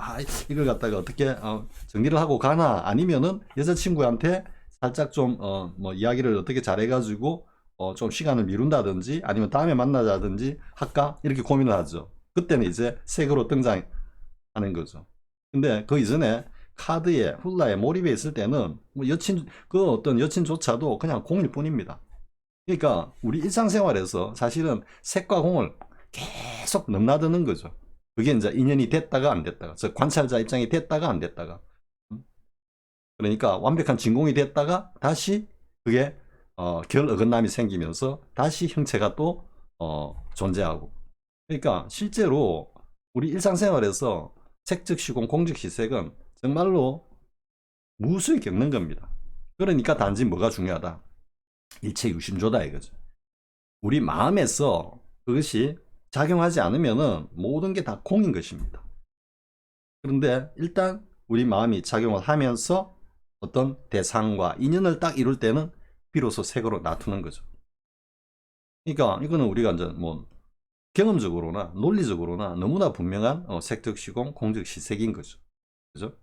이걸 갖다가 어떻게 정리를 하고 가나, 아니면은 여자친구한테 살짝 좀 뭐 이야기를 어떻게 잘해가지고 좀 시간을 미룬다든지 아니면 다음에 만나자든지 할까, 이렇게 고민을 하죠. 그때는 이제 색으로 등장하는 거죠. 근데 그 이전에 카드에 훌라에 몰입해 있을 때는 뭐 여친 그 어떤 여친조차도 그냥 공일 뿐입니다. 그러니까 우리 일상생활에서 사실은 색과 공을 계속 넘나드는 거죠. 그게 이제 인연이 됐다가 안 됐다가, 즉 관찰자 입장이 됐다가 안 됐다가, 그러니까 완벽한 진공이 됐다가 다시 그게 결 어긋남이 생기면서 다시 형체가 또 존재하고. 그러니까 실제로 우리 일상생활에서 색즉시공 공즉시색은 정말로 무수히 겪는 겁니다. 그러니까 단지 뭐가 중요하다, 일체유심조다 이거죠. 우리 마음에서 그것이 작용하지 않으면은 모든 게 다 공인 것입니다. 그런데 일단 우리 마음이 작용을 하면서 어떤 대상과 인연을 딱 이룰 때는 비로소 색으로 나타나는 거죠. 그러니까 이거는 우리가 이제 뭐 경험적으로나 논리적으로나 너무나 분명한 색즉시공 공즉시색인 거죠. 그죠?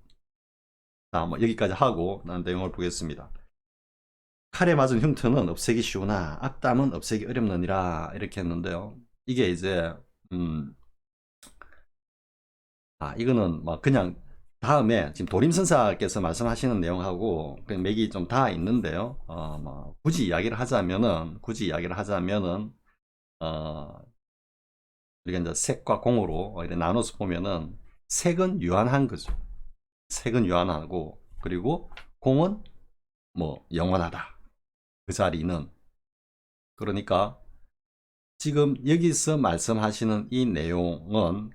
자, 뭐 여기까지 하고 난 내용을 보겠습니다. 칼에 맞은 흉터는 없애기 쉬우나 악담은 없애기 어렵느니라 이렇게 했는데요. 이게 이제 이거는 뭐 그냥 다음에 지금 도림선사께서 말씀하시는 내용하고 그냥 맥이 좀 다 있는데요. 뭐 굳이 이야기를 하자면은 우리가 이제 색과 공으로 이렇게 나눠서 보면은 색은 유한한 거죠. 색은 유한하고, 그리고 공은 뭐 영원하다. 그 자리는. 그러니까 지금 여기서 말씀하시는 이 내용은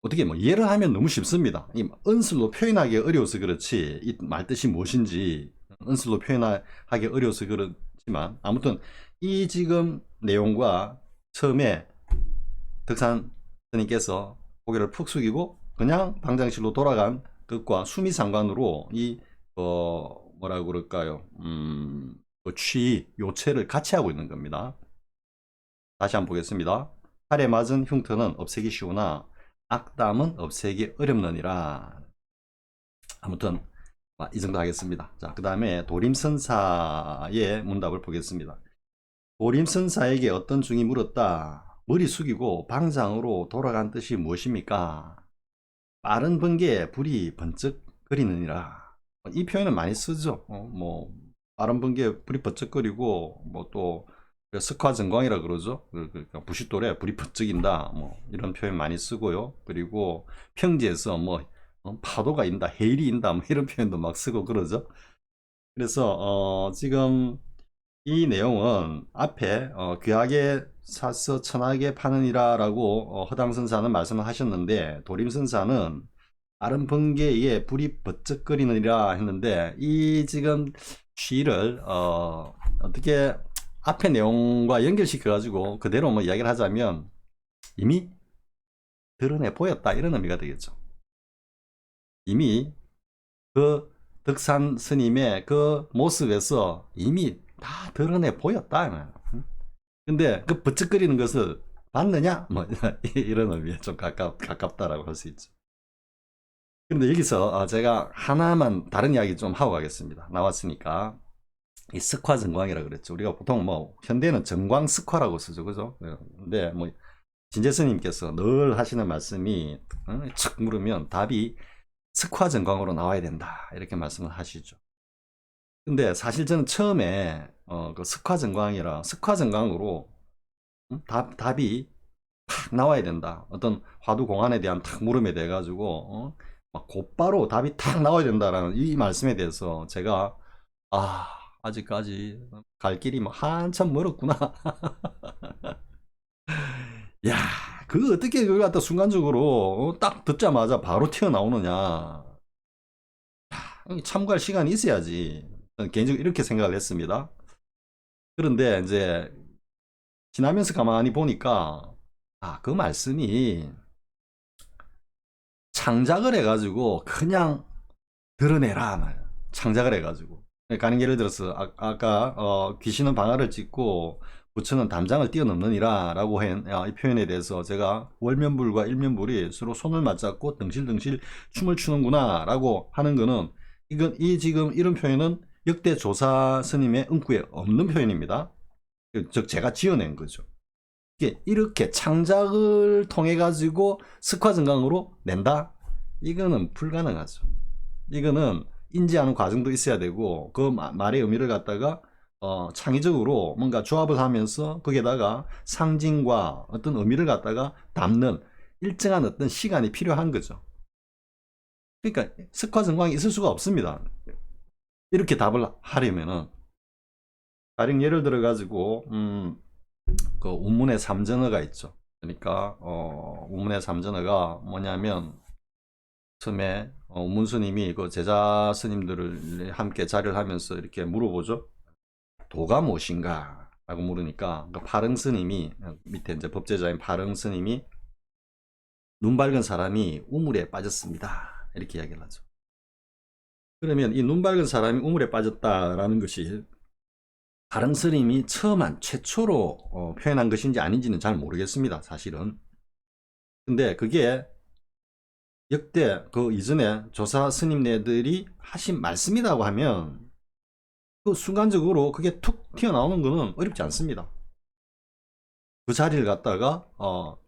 어떻게 뭐 이해를 하면 너무 쉽습니다. 이 은술로 표현하기 어려워서 그렇지, 이 말뜻이 무엇인지 은술로 표현하기 어려워서 그렇지만, 아무튼 이 지금 내용과 처음에 덕산 스님께서 고개를 푹 숙이고 그냥 방장실로 돌아간 것과 수미상관으로 이 뭐라고 그럴까요? 요체를 같이 하고 있는 겁니다. 다시 한번 보겠습니다. 칼에 맞은 흉터는 없애기 쉬우나 악담은 없애기 어렵느니라. 아무튼 이 정도 하겠습니다. 자, 그 다음에 도림선사의 문답을 보겠습니다. 도림선사에게 어떤 중이 물었다. 머리 숙이고 방장으로 돌아간 뜻이 무엇입니까? 빠른 번개에 불이 번쩍거리느니라. 이 표현을 많이 쓰죠. 뭐 빠른 번개에 불이 번쩍거리고, 뭐 또 석화전광이라 그러죠. 그러니까 부싯돌에 불이 번쩍인다, 뭐 이런 표현 많이 쓰고요. 그리고 평지에서 뭐 파도가 인다, 해일이 인다, 뭐 이런 표현도 막 쓰고 그러죠. 그래서 지금 이 내용은 앞에 귀하게 사서 천하게 파느니라 라고 허당선사는 말씀을 하셨는데, 도림선사는 빠른 번개에 불이 번쩍거리느니라 했는데, 이 지금 시를 어떻게 앞에 내용과 연결시켜 가지고 그대로 뭐 이야기를 하자면 이미 드러내 보였다, 이런 의미가 되겠죠. 이미 그 덕산 스님의 그 모습에서 이미 다 드러내 보였다. 근데 그 버쩍거리는 것을 봤느냐? 뭐 이런 의미에 좀 가깝다라고 할 수 있죠. 그런데 여기서 제가 하나만 다른 이야기 좀 하고 가겠습니다. 나왔으니까. 이 석화전광이라 그랬죠. 우리가 보통 뭐 현대는 전광석화라고 쓰죠, 그죠? 근데 뭐 진재스님께서 늘 하시는 말씀이 척 물으면 답이 석화전광으로 나와야 된다, 이렇게 말씀을 하시죠. 근데 사실 저는 처음에 그 석화전광으로 답이 탁 나와야 된다, 어떤 화두공안에 대한 탁 물음에 대해 가지고 막 곧바로 답이 탁 나와야 된다라는 이 말씀에 대해서 제가 아직까지 갈 길이 뭐 한참 멀었구나. 야, 그거 어떻게 그걸 갖다 순간적으로 딱 듣자마자 바로 튀어나오느냐. 참고할 시간이 있어야지. 저는 개인적으로 이렇게 생각을 했습니다. 그런데 이제 지나면서 가만히 보니까 그 말씀이 창작을 해가지고 그냥 드러내라, 창작을 해가지고. 그러니까 예를 들어서 아까 귀신은 방아를 찢고 부처는 담장을 뛰어넘느니라 라고 한 이 표현에 대해서 제가 월면불과 일면불이 서로 손을 맞잡고 덩실덩실 춤을 추는구나 라고 하는 거는, 지금 이런 표현은 역대 조사 스님의 은구에 없는 표현입니다. 즉 제가 지어낸 거죠. 이게 이렇게 창작을 통해 가지고 석화 증강으로 낸다? 이거는 불가능하죠. 이거는 인지하는 과정도 있어야 되고 그 말의 의미를 갖다가 창의적으로 뭔가 조합을 하면서 거기에다가 상징과 어떤 의미를 갖다가 담는 일정한 어떤 시간이 필요한 거죠. 그러니까 석화 증강이 있을 수가 없습니다. 이렇게 답을 하려면은 가령 예를 들어 가지고 그 운문의 삼전어가 있죠. 그러니까 운문의 삼전어가 뭐냐면 처음에 운문 스님이 그 제자 스님들을 함께 자리를 하면서 이렇게 물어보죠. 도가 무엇인가? 라고 물으니까 그 파릉 스님이 밑에 이제 법제자인 파릉 스님이 눈 밝은 사람이 우물에 빠졌습니다. 이렇게 이야기를 하죠. 그러면 이 눈 밝은 사람이 우물에 빠졌다라는 것이 파릉 스님이 최초로 표현한 것인지 아닌지는 잘 모르겠습니다. 사실은. 근데 그게 역대 그 이전에 조사 스님네들이 하신 말씀이라고 하면 그 순간적으로 그게 툭 튀어나오는 것은 어렵지 않습니다. 그 자리를 갖다가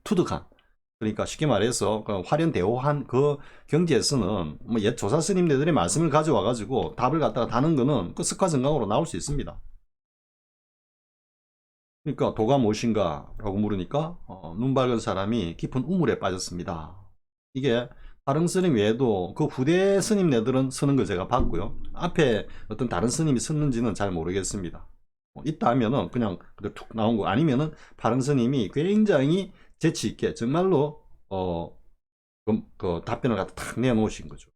투득한, 그러니까 쉽게 말해서 그 활연대오한 그 경지에서는 뭐 옛 조사 스님네들의 말씀을 가져와 가지고 답을 갖다가 다는 거는 그 석화증강으로 나올 수 있습니다. 그러니까 도가 무엇인가 라고 물으니까 눈 밝은 사람이 깊은 우물에 빠졌습니다. 이게 다른 스님 외에도 그 후대 스님네들은 쓰는 걸 제가 봤고요. 앞에 어떤 다른 스님이 썼는지는 잘 모르겠습니다. 있다 하면은 그냥 툭 나온 거, 아니면은 다른 스님이 굉장히 재치 있게 정말로 그 답변을 갖다 탁 내놓으신 거죠.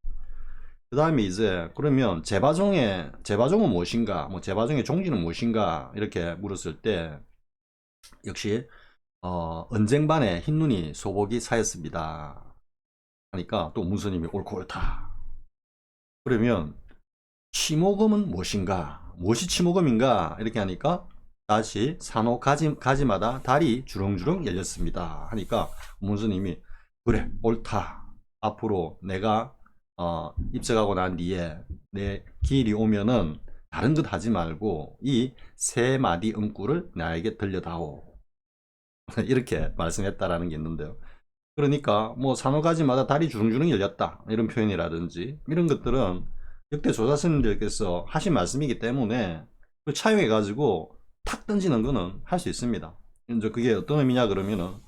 그 다음에 이제 그러면 제바종은 무엇인가, 뭐 제바종의 종지는 무엇인가 이렇게 물었을 때 역시 언쟁반에 흰눈이 소복이 사였습니다 하니까 또 문스님이 옳고 옳다. 그러면 치모금은 무엇인가? 무엇이 치모금인가? 이렇게 하니까 다시 산호 가지마다 달이 주렁주렁 열렸습니다 하니까 문스님이 그래 옳다. 앞으로 내가 입석하고 난 뒤에 내 길이 오면은 다른 것 하지 말고 이 세 마디 응구를 나에게 들려다오. 이렇게 말씀했다라는 게 있는데요. 그러니까 뭐 산호가지마다 달이 주렁주렁 열렸다 이런 표현이라든지 이런 것들은 역대 조사스님들께서 하신 말씀이기 때문에 그 차용해 가지고 탁 던지는 거는 할 수 있습니다. 이제 그게 어떤 의미냐 그러면은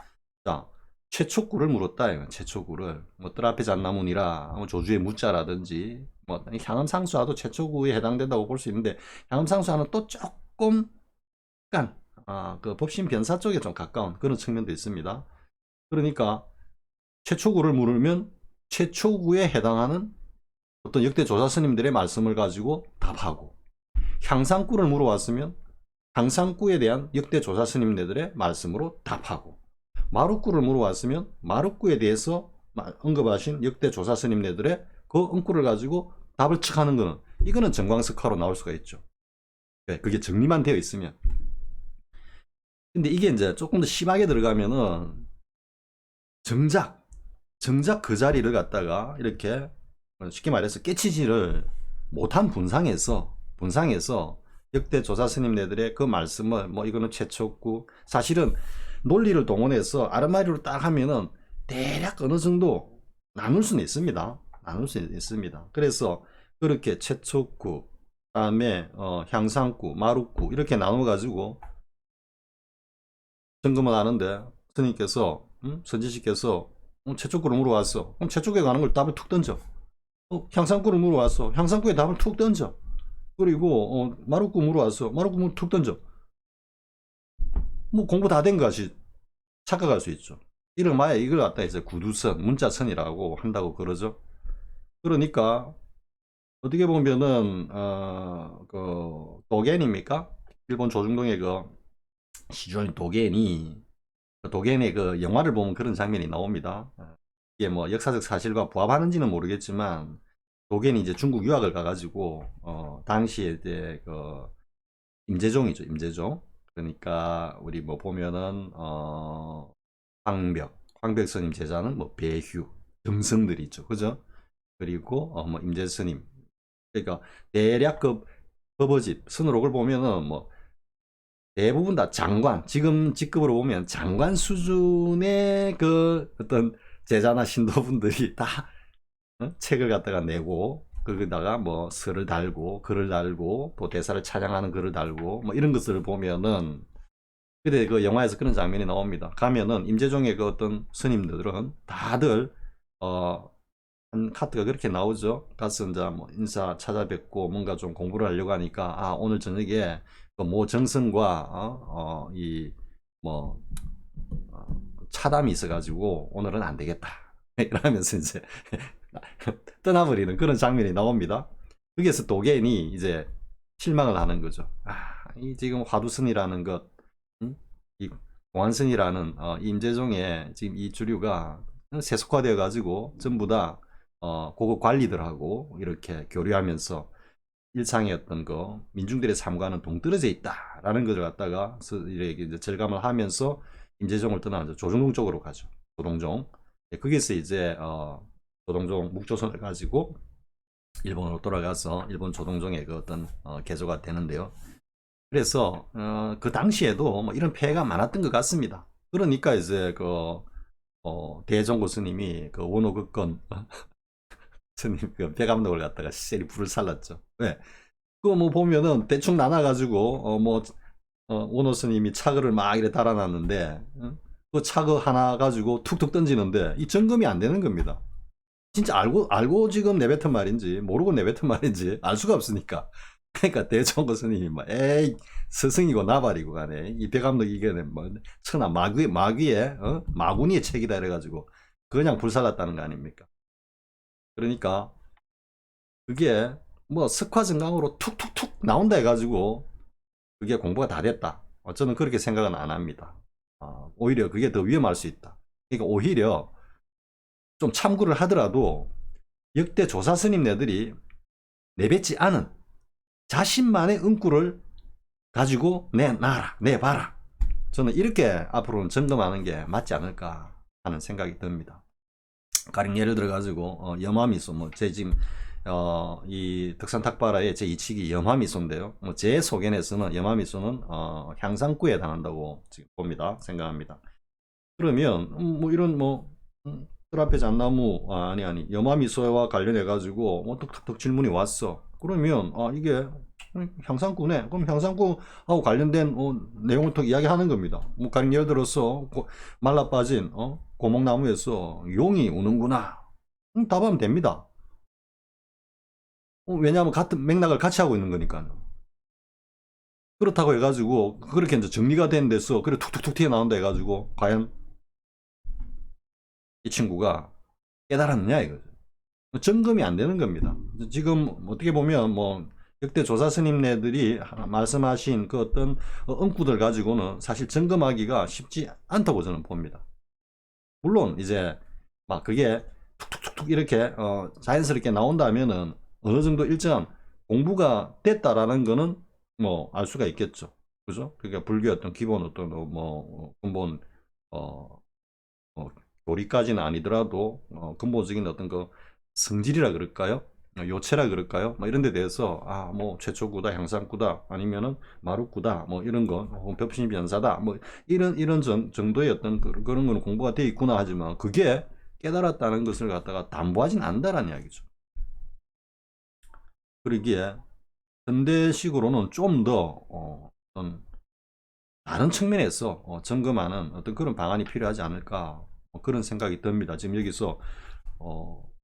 자 최초구를 물었다. 최초구를 뭐 뜰 앞에 잣나무니라 뭐 조주의 무자라든지 뭐 향음상수화도 최초구에 해당된다고 볼 수 있는데 향음상수화는 또 조금 약간 그 법신 변사 쪽에 좀 가까운 그런 측면도 있습니다. 그러니까 최초구를 물으면 최초구에 해당하는 어떤 역대 조사 스님들의 말씀을 가지고 답하고, 향상구를 물어왔으면 향상구에 대한 역대 조사 스님들의 말씀으로 답하고, 마루구를 물어왔으면 마루구에 대해서 언급하신 역대 조사 스님들의 그 응구를 가지고 답을 척하는 거는 이거는 정광석화로 나올 수가 있죠. 그게 정리만 되어 있으면. 근데 이게 이제 조금 더 심하게 들어가면은 정작 그 자리를 갖다가 이렇게 쉽게 말해서 깨치지를 못한 분상에서 역대 조사 스님네들의 그 말씀을 뭐 이거는 최초구, 사실은 논리를 동원해서 아르마리로 딱 하면은 대략 어느 정도 나눌 수는 있습니다. 그래서 그렇게 최초구, 그다음에 향상구, 마루구 이렇게 나눠 가지고 점검을 하는데 스님께서 선지식께서 최초구를 물어왔어. 그럼 최초구에 가는 걸 답을 툭 던져. 향상구를 물어왔어. 향상구에 답을 툭 던져. 그리고 마루구 물어왔어. 마루구 툭 던져. 뭐 공부 다 된 것이 착각할 수 있죠. 이름하여 이걸 갖다 이제 구두선, 문자선이라고 한다고 그러죠. 그러니까 어떻게 보면은 그 도겐입니까? 일본 조중동의 그 시주인 도겐의 그 영화를 보면 그런 장면이 나옵니다. 이게 뭐 역사적 사실과 부합하는지는 모르겠지만 도겐이 이제 중국 유학을 가가지고 당시에 이제 그 임재종이죠, 임재종. 그러니까 우리 뭐 보면은 황벽 스님 제자는 뭐 배휴 등성들이 있죠, 그죠? 그리고 뭐 임재 스님. 그러니까 대략 그 법어집 선으록을 보면은 뭐 대부분 다 장관, 지금 직급으로 보면 장관 수준의 그 어떤 제자나 신도분들이 다 책을 갖다가 내고 거기다가 뭐 설을 달고 글을 달고 또 대사를 찬양하는 글을 달고 뭐 이런 것들을 보면은 근데 그 영화에서 그런 장면이 나옵니다. 가면은 임재종의 그 어떤 스님들은 다들 한 카트가 그렇게 나오죠. 가서 이제 뭐 인사 찾아뵙고 뭔가 좀 공부를 하려고 하니까 아 오늘 저녁에 그 모 정승과 이뭐 차담이 있어가지고 오늘은 안 되겠다. 이러면서 이제 떠나버리는 그런 장면이 나옵니다. 여기에서 도겐이 이제 실망을 하는 거죠. 이 지금 화두선이라는 것, 이 공안선이라는 임재종의 지금 이 주류가 세속화되어 가지고 전부 다 고급 관리들하고 이렇게 교류하면서 일상의 어떤 거 민중들의 삶과는 동떨어져 있다라는 것을 갖다가 이렇게 이제 절감을 하면서 임재종을 떠나서 조중동 쪽으로 가죠. 조동종. 거기서 이제 조동종 묵조선을 가지고 일본으로 돌아가서 일본 조동종의 그 어떤 개조가 되는데요. 그래서 그 당시에도 뭐 이런 폐해가 많았던 것 같습니다. 그러니까 이제 그 대종고 스님이 그 원호극건 스님 그 배감독을 갖다가 시셀이 불을 살랐죠. 왜? 그거 뭐 보면은 대충 나눠가지고 원호 스님이 차거를 막 이래 달아놨는데 그 차거 하나 가지고 툭툭 던지는데 이 점검이 안 되는 겁니다. 진짜 알고 지금 내뱉은 말인지 모르고 내뱉은 말인지 알 수가 없으니까. 그러니까 대종고 스님이 막 에이 스승이고 나발이고 간에 이 배감독 이게는 뭐 천하 마귀의 마구니의 책이다 이래가지고 그냥 불살랐다는 거 아닙니까? 그러니까 그게 뭐 석화증강으로 툭툭툭 나온다 해가지고 그게 공부가 다 됐다. 저는 그렇게 생각은 안 합니다. 오히려 그게 더 위험할 수 있다. 그러니까 오히려 좀 참고를 하더라도 역대 조사 스님네들이 내뱉지 않은 자신만의 응구를 가지고 내봐라. 저는 이렇게 앞으로는 점검하는 게 맞지 않을까 하는 생각이 듭니다. 가령 예를 들어 가지고 염화미소 제 지금 이 덕산탁발화의 제 2칙이 염화미소인데요. 제 소견에서는 염화미소는 향상구에 해당한다고 지금 봅니다. 생각합니다. 그러면 뭐 이런 뜰 앞에 잣나무 아니 염화미소와 관련해 가지고 뭐 톡톡톡 질문이 왔어. 그러면 이게 향상구네. 그럼 향상구하고 관련된 내용을 더 이야기하는 겁니다. 뭐 가령 예를 들어서 말라 빠진 고목나무에서 용이 우는구나. 답하면 됩니다. 왜냐하면 같은 맥락을 같이 하고 있는 거니까요. 그렇다고 해가지고 그렇게 이제 정리가 된 데서 그래 툭툭툭 튀어나온다 해가지고 과연 이 친구가 깨달았느냐 이거죠. 점검이 안 되는 겁니다. 지금 어떻게 보면 뭐 역대 조사 스님네들이 말씀하신 그 어떤 응구들 가지고는 사실 점검하기가 쉽지 않다고 저는 봅니다. 물론 이제 막 그게 툭툭툭툭 이렇게 자연스럽게 나온다면은 어느 정도 일정한 공부가 됐다라는 거는 뭐 알 수가 있겠죠. 그죠? 그러니까 불교의 어떤 기본 어떤 근본 교리까지는 아니더라도 근본적인 어떤 그 성질이라 그럴까요? 요체라 그럴까요? 뭐 이런 데 대해서 뭐 최초구다, 향상구다, 아니면은 마루구다, 뭐 이런 거, 혹은 벽신변사다, 뭐 이런 정도의 어떤 그런 거는 공부가 돼 있구나 하지만 그게 깨달았다는 것을 갖다가 담보하진 않는다라는 이야기죠. 그러기에 현대식으로는 좀 더 어떤 다른 측면에서 점검하는 어떤 그런 방안이 필요하지 않을까 그런 생각이 듭니다. 지금 여기서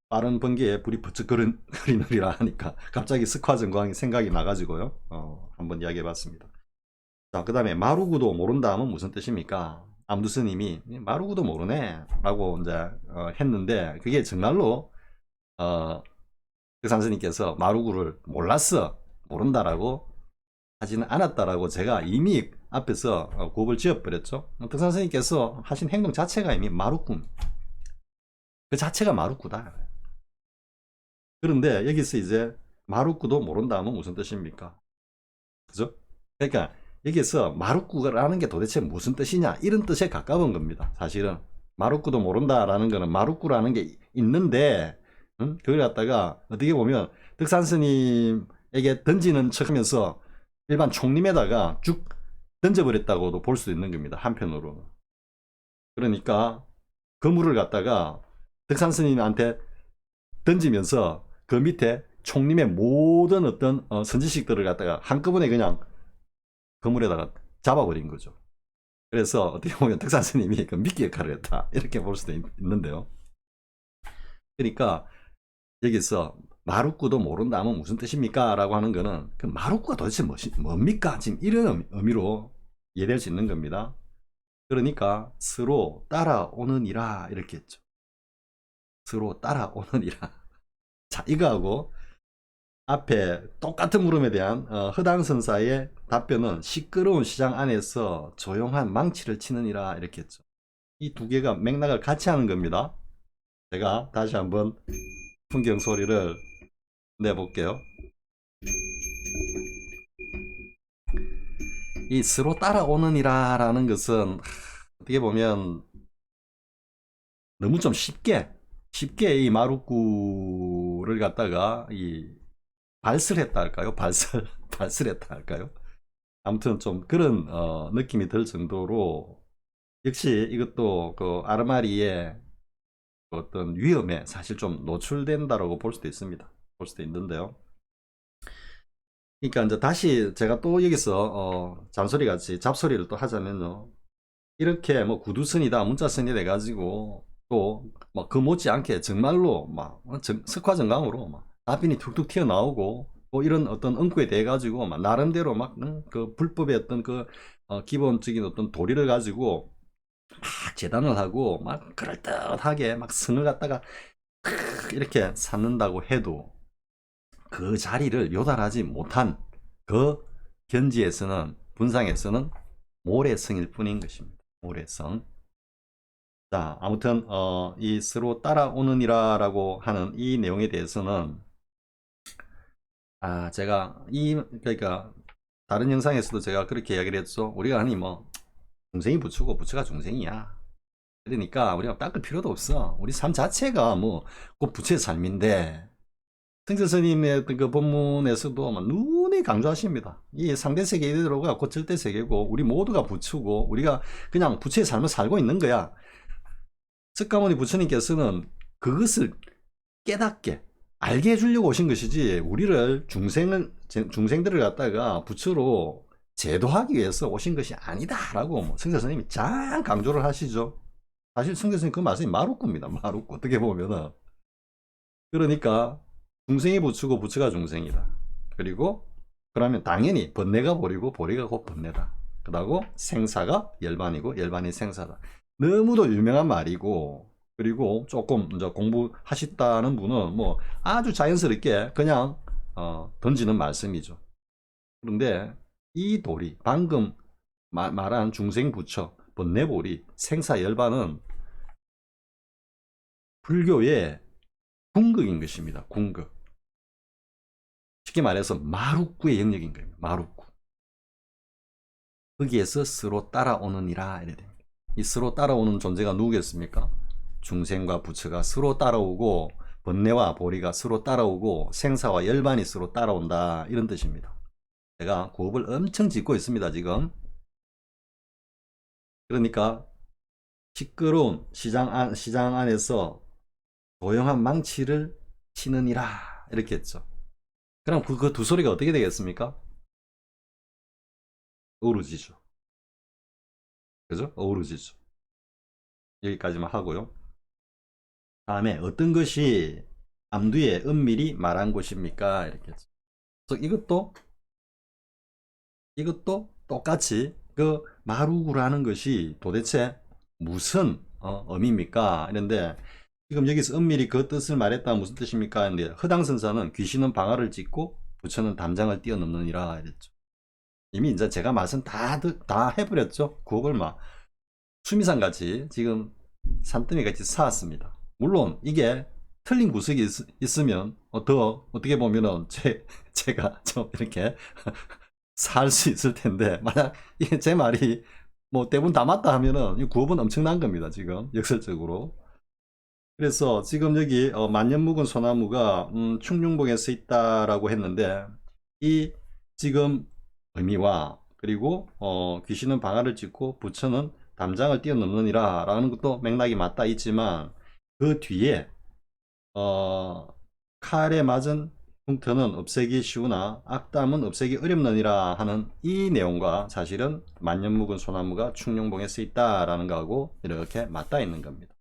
빠른 번개에 불이 버쩍 그리느리라 하니까 갑자기 석화증광이 생각이 나가지고요. 한번 이야기해봤습니다. 자, 그 다음에 마루구도 모른다 하면 무슨 뜻입니까? 암두 스님이 마루구도 모르네 라고 이제 했는데 그게 정말로 그 산스님께서 마루구를 몰랐어 모른다라고 하지는 않았다라고 제가 이미 앞에서 곱을 지어버렸죠. 덕산스님께서 하신 행동 자체가 이미 마루꾼 그 자체가 마루꾸다. 그런데 여기서 이제 마루꾸도 모른다 하면 무슨 뜻입니까? 그죠? 그러니까 여기서 마루꾸라는 게 도대체 무슨 뜻이냐 이런 뜻에 가까운 겁니다. 사실은 마루꾸도 모른다라는 거는 마루꾸라는 게 있는데 그걸 갖다가 어떻게 보면 덕산스님에게 던지는 척하면서 일반 총림에다가 쭉 던져버렸다고도 볼 수 있는 겁니다. 한편으로는. 그러니까 그물을 갖다가 덕산 스님한테 던지면서 그 밑에 총림의 모든 어떤 선지식들을 갖다가 한꺼번에 그냥 그물에다가 잡아버린 거죠. 그래서 어떻게 보면 덕산 스님이 그 미끼 역할을 했다, 이렇게 볼 수도 있는데요. 그러니까 여기서 마루꾸도 모른다 하면 무슨 뜻입니까? 라고 하는 거는 그 마루꾸가 도대체 뭡니까? 지금 이런 의미로 이해될 수 있는 겁니다. 그러니까 스로 따라오느니라 이렇게 했죠. 스로 따라오느니라. 자, 이거하고 앞에 똑같은 물음에 대한 허당선사의 답변은 시끄러운 시장 안에서 조용한 망치를 치느니라 이렇게 했죠. 이 두 개가 맥락을 같이 하는 겁니다. 제가 다시 한번 풍경 소리를 내볼게요. 이 스로 따라오느니라 라는 것은 어떻게 보면 너무 좀 쉽게 이 마루꾸를 갖다가 이 발설했다 할까요? 발설했다 할까요? 아무튼 좀 그런 느낌이 들 정도로, 역시 이것도 그 아르마리의 어떤 위험에 사실 좀 노출된다라고 볼 수도 있습니다. 볼 수도 있는데요. 그러니까 이제 다시 제가 또 여기서 잔소리 같이 잡소리를 또 하자면요, 이렇게 뭐 구두선이다 문자선이 돼가지고 또 막 그 못지않게 정말로 막 석화정강으로 막 답변이 툭툭 튀어나오고 또 이런 어떤 응구에 대해 가지고 막 나름대로 막 그 불법의 어떤 그 기본적인 어떤 도리를 가지고 막 재단을 하고 막 그럴듯하게 막 선을 갖다가 이렇게 삼는다고 해도 그 자리를 요달하지 못한 그 견지에서는, 분상에서는 모래성일 뿐인 것입니다. 모래성. 자, 아무튼 이 스로 따라오느니라 라고 하는 이 내용에 대해서는 제가 그러니까 다른 영상에서도 제가 그렇게 이야기를 했죠. 우리가 아니 뭐 중생이 부처고 부처가 중생이야. 그러니까 우리가 닦을 필요도 없어. 우리 삶 자체가 뭐 꼭 부처의 삶인데, 승재 스님의 그 본문에서도 막 눈이 강조하십니다. 이 상대 세계 이대로가 곧 절대 세계고 우리 모두가 부처고 우리가 그냥 부처의 삶을 살고 있는 거야. 석가모니 부처님께서는 그것을 깨닫게 알게 해주려고 오신 것이지, 우리를 중생들을 갖다가 부처로 제도하기 위해서 오신 것이 아니다라고 승재 스님이 짱 강조를 하시죠. 사실 승재 스님 그 말씀이 마루꾸입니다. 마루꾸. 어떻게 보면은. 그러니까 중생이 부처고 부처가 중생이다. 그리고 그러면 당연히 번뇌가 보리고 보리가 곧 번뇌다. 그러고 생사가 열반이고 열반이 생사다. 너무도 유명한 말이고, 그리고 조금 이제 공부하셨다는 분은 뭐 아주 자연스럽게 그냥 던지는 말씀이죠. 그런데 이 도리, 방금 말한 중생부처, 번뇌보리, 생사열반은 불교의 궁극인 것입니다. 궁극. 쉽게 말해서 마루꾸의 영역인 거예요. 마루꾸. 거기에서 스로 따라오느니라 이래 됩니다. 이 스로 따라오는 존재가 누구겠습니까? 중생과 부처가 스로 따라오고, 번뇌와 보리가 스로 따라오고, 생사와 열반이 스로 따라온다, 이런 뜻입니다. 제가 구업을 엄청 짓고 있습니다, 지금. 그러니까 시끄러운 시장 안에서 조용한 망치를 치느니라 이렇게 했죠. 그럼 그 두 소리가 어떻게 되겠습니까? 어우러지죠. 그죠? 어우러지죠. 여기까지만 하고요. 다음에 어떤 것이 암두에 은밀히 말한 것입니까? 이렇게 했죠. 그래서 이것도 똑같이 그 마루구라는 것이 도대체 무슨 의미입니까? 이런데 지금 여기서 은밀히 그 뜻을 말했다 무슨 뜻입니까? 했는데 허당선사는 귀신은 방아를 찢고 부처는 담장을 뛰어넘느니라 이랬죠. 이미 이제 제가 말씀 다 해버렸죠. 그걸 막 수미산 지금 산더미 같이 쌓았습니다. 물론 이게 틀린 구석이 있으면 더 어떻게 보면은 제가 좀 이렇게 살 수 있을 텐데, 만약 이게 제 말이 뭐 대부분 다 맞다 하면은 이 구업은 엄청난 겁니다. 지금 역설적으로. 그래서 지금 여기 만년묵은 소나무가 충중봉에 서 있다라고 했는데, 이 지금 의미와 그리고 귀신은 방아를 찢고 부처는 담장을 뛰어넘느니라 라는 것도 맥락이 맞다 있지만, 그 뒤에 칼에 맞은 흉터는 없애기 쉬우나 악담은 없애기 어렵느니라 하는 이 내용과 사실은 만년묵은 소나무가 충룡봉에 쓰 있다라는 거하고 이렇게 맞닿아 있는 겁니다.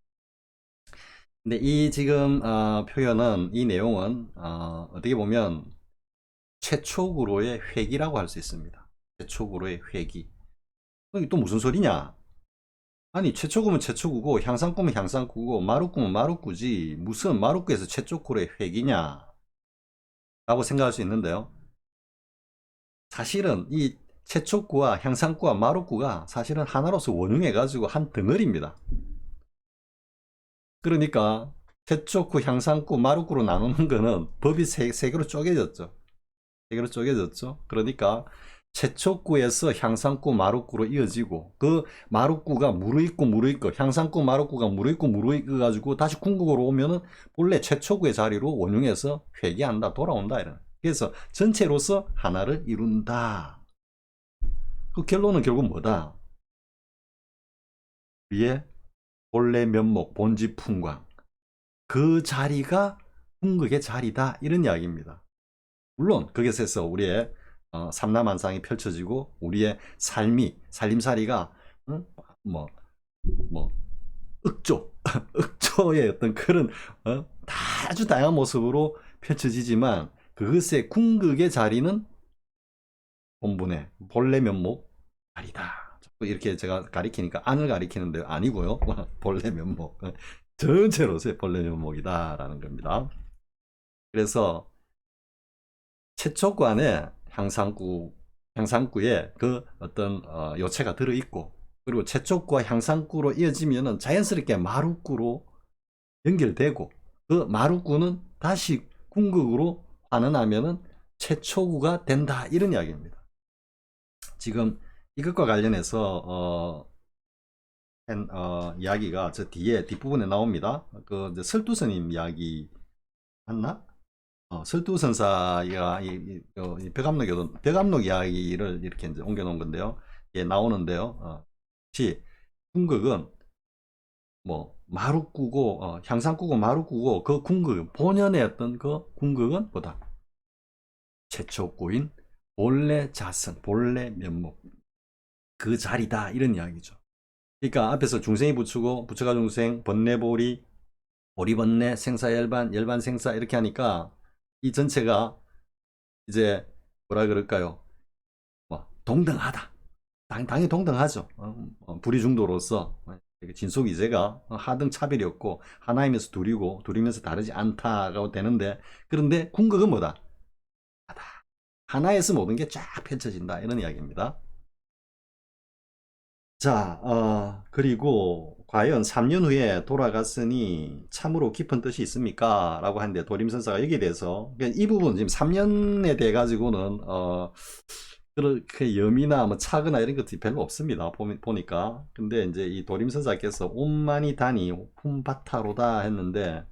근데 이 지금 표현은, 이 내용은 어떻게 보면 최초구로의 회기라고 할 수 있습니다. 최초구로의 회기. 이게 또 무슨 소리냐? 아니, 최초구면 최초구고 향상구면 향상구고 마루구면 마루구지 무슨 마루구에서 최초구로의 회기냐 라고 생각할 수 있는데요, 사실은 이 최초구와 향상구와 마루구가 사실은 하나로서 원흉해 가지고 한 덩어리입니다. 그러니까 최초구, 향상구, 마루구로 나누는 거는 법이 세 개로 쪼개졌죠. 세 개로 쪼개졌죠. 그러니까 최초구에서 향상구, 마루구로 이어지고, 그 마루구가 무르익고 향상구, 마루구가 무르익고 가지고 다시 궁극으로 오면은 본래 최초구의 자리로 원흉해서 회귀한다, 돌아온다 이런. 그래서 전체로서 하나를 이룬다. 그 결론은 결국 뭐다? 위에 본래 면목, 본지 풍광, 그 자리가 궁극의 자리다 이런 이야기입니다. 물론 거기서 우리의 삼라만상이 펼쳐지고 우리의 살림살이가 뭐 억조의 어떤 그런 아주 다양한 모습으로 펼쳐지지만, 그것의 궁극의 자리는 본분의 본래 면목 자리다. 이렇게 제가 가리키니까 안을 가리키는데 아니고요. 본래 면목, 전체로서의 본래 면목이다 라는 겁니다. 그래서 최초구 안에 향상구에 그 어떤 요체가 들어있고, 그리고 최초구와 향상구로 이어지면은 자연스럽게 마루구로 연결되고, 그 마루구는 다시 궁극으로 환원하면은 최초구가 된다 이런 이야기입니다. 지금 이것과 관련해서 이야기가 저 뒤에 뒷부분에 나옵니다. 그 설두스님 이야기 맞나? 설두선사가 이 벽암록 이야기를 이렇게 이제 옮겨놓은 건데요. 예, 나오는데요. 혹시 궁극은 뭐 마루꾸고 향상꾸고 마루꾸고, 그 궁극 본연의 어떤 그 궁극은 뭐다? 최초구인 본래 자성, 본래 면목, 그 자리다 이런 이야기죠. 그러니까 앞에서 중생이 부처고 부처가 중생, 번뇌보리, 보리번뇌, 생사열반, 열반생사 이렇게 하니까 이 전체가 이제 뭐라 그럴까요? 뭐 동등하다. 당연히 동등하죠. 불이중도로서 진속이제가 하등 차별이 없고 하나이면서 둘이고 둘이면서 다르지 않다고 되는데, 그런데 궁극은 뭐다? 하나에서 모든 게 쫙 펼쳐진다 이런 이야기입니다. 자, 그리고 과연 3년 후에 돌아갔으니 참으로 깊은 뜻이 있습니까? 라고 하는데, 도림선사가 여기에 대해서 이 부분 지금 3년에 대해 가지고는 그렇게 염이나 뭐 차거나 이런 것들이 별로 없습니다. 보니까. 근데 이제 이 도림선사께서 옴마니 다니 훔바타로다 했는데,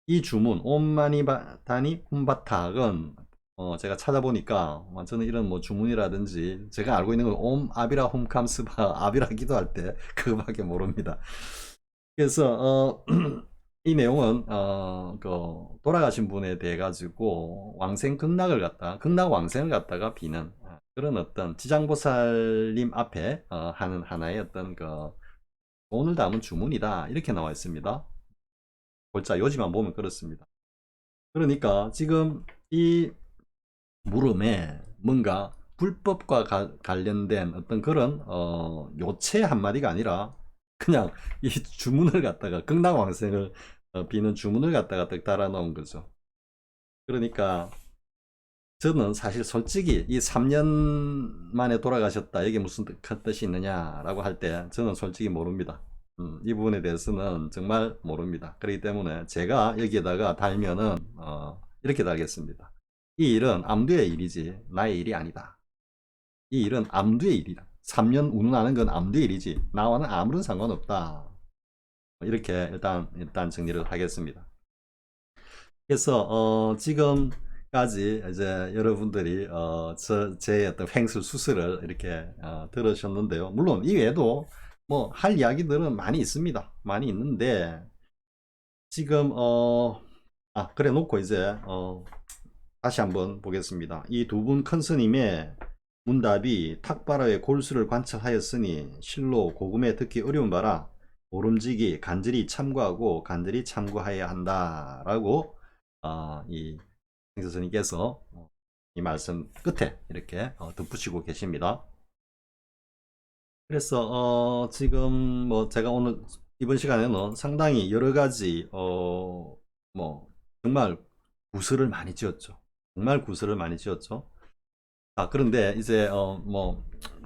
이 주문 옴마니 다니 훔바탁은 제가 찾아보니까 저는 이런 뭐 주문이라든지 제가 알고 있는 건 옴 아비라 홈캄스바 아비라 기도할 때 그거밖에 모릅니다. 그래서 이 내용은 그 돌아가신 분에 대해 가지고 왕생 극락 왕생을 갖다가 비는 그런 어떤 지장보살님 앞에 하는 하나의 어떤 그 돈을 담은 주문이다 이렇게 나와 있습니다. 골자 요지만 보면 그렇습니다. 그러니까 지금 이 물음에 뭔가 불법과 관련된 어떤 그런 요체 한마디가 아니라 그냥 이 주문을 갖다가 극락왕생을 비는 주문을 갖다가 딱 달아놓은 거죠. 그러니까 저는 사실 솔직히 이 3년 만에 돌아가셨다 이게 무슨 뜻이 있느냐라고 할 때 저는 솔직히 모릅니다. 이 부분에 대해서는 정말 모릅니다. 그렇기 때문에 제가 여기에다가 달면은 이렇게 달겠습니다. 이 일은 암두의 일이지 나의 일이 아니다. 이 일은 암두의 일이다. 3년 운운하는 건 암두의 일이지 나와는 아무런 상관없다. 이렇게 일단 정리를 하겠습니다. 그래서 지금 까지 이제 여러분들이 제 어떤 횡설 수설을 이렇게 들으셨는데요. 물론 이외에도 뭐 할 이야기들은 많이 있습니다. 많이 있는데 지금 그래 놓고 이제 다시 한번 보겠습니다. 이 두 분 큰 스님의 문답이 탁바라의 골수를 관찰하였으니 실로 고금에 듣기 어려운 바라 모름지기 간절히 참고하고 간절히 참고해야 한다라고 이 스님께서 이 말씀 끝에 이렇게 덧붙이고 계십니다. 그래서 지금 뭐 제가 오늘 이번 시간에는 상당히 여러 가지 뭐 정말 구슬을 많이 지었죠. 정말 구슬을 많이 지었죠. 그런데 이제 뭐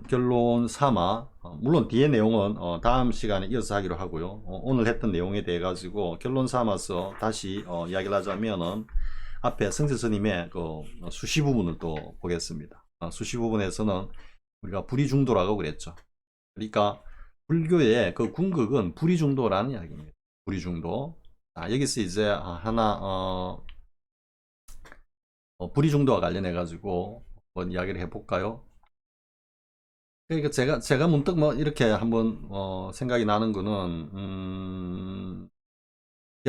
결론 삼아 물론 뒤에 내용은 다음 시간에 이어서 하기로 하고요. 오늘 했던 내용에 대해 가지고 결론 삼아서 다시 이야기를 하자면은 앞에 성재 스님의 그 수시 부분을 또 보겠습니다. 수시 부분에서는 우리가 불이중도라고 그랬죠. 그러니까 불교의 그 궁극은 불이중도라는 이야기입니다. 불이중도. 여기서 이제 하나 불이중도와 관련해 가지고 한번 이야기를 해볼까요? 그러니까 제가 문득 뭐 이렇게 한번 생각이 나는 거는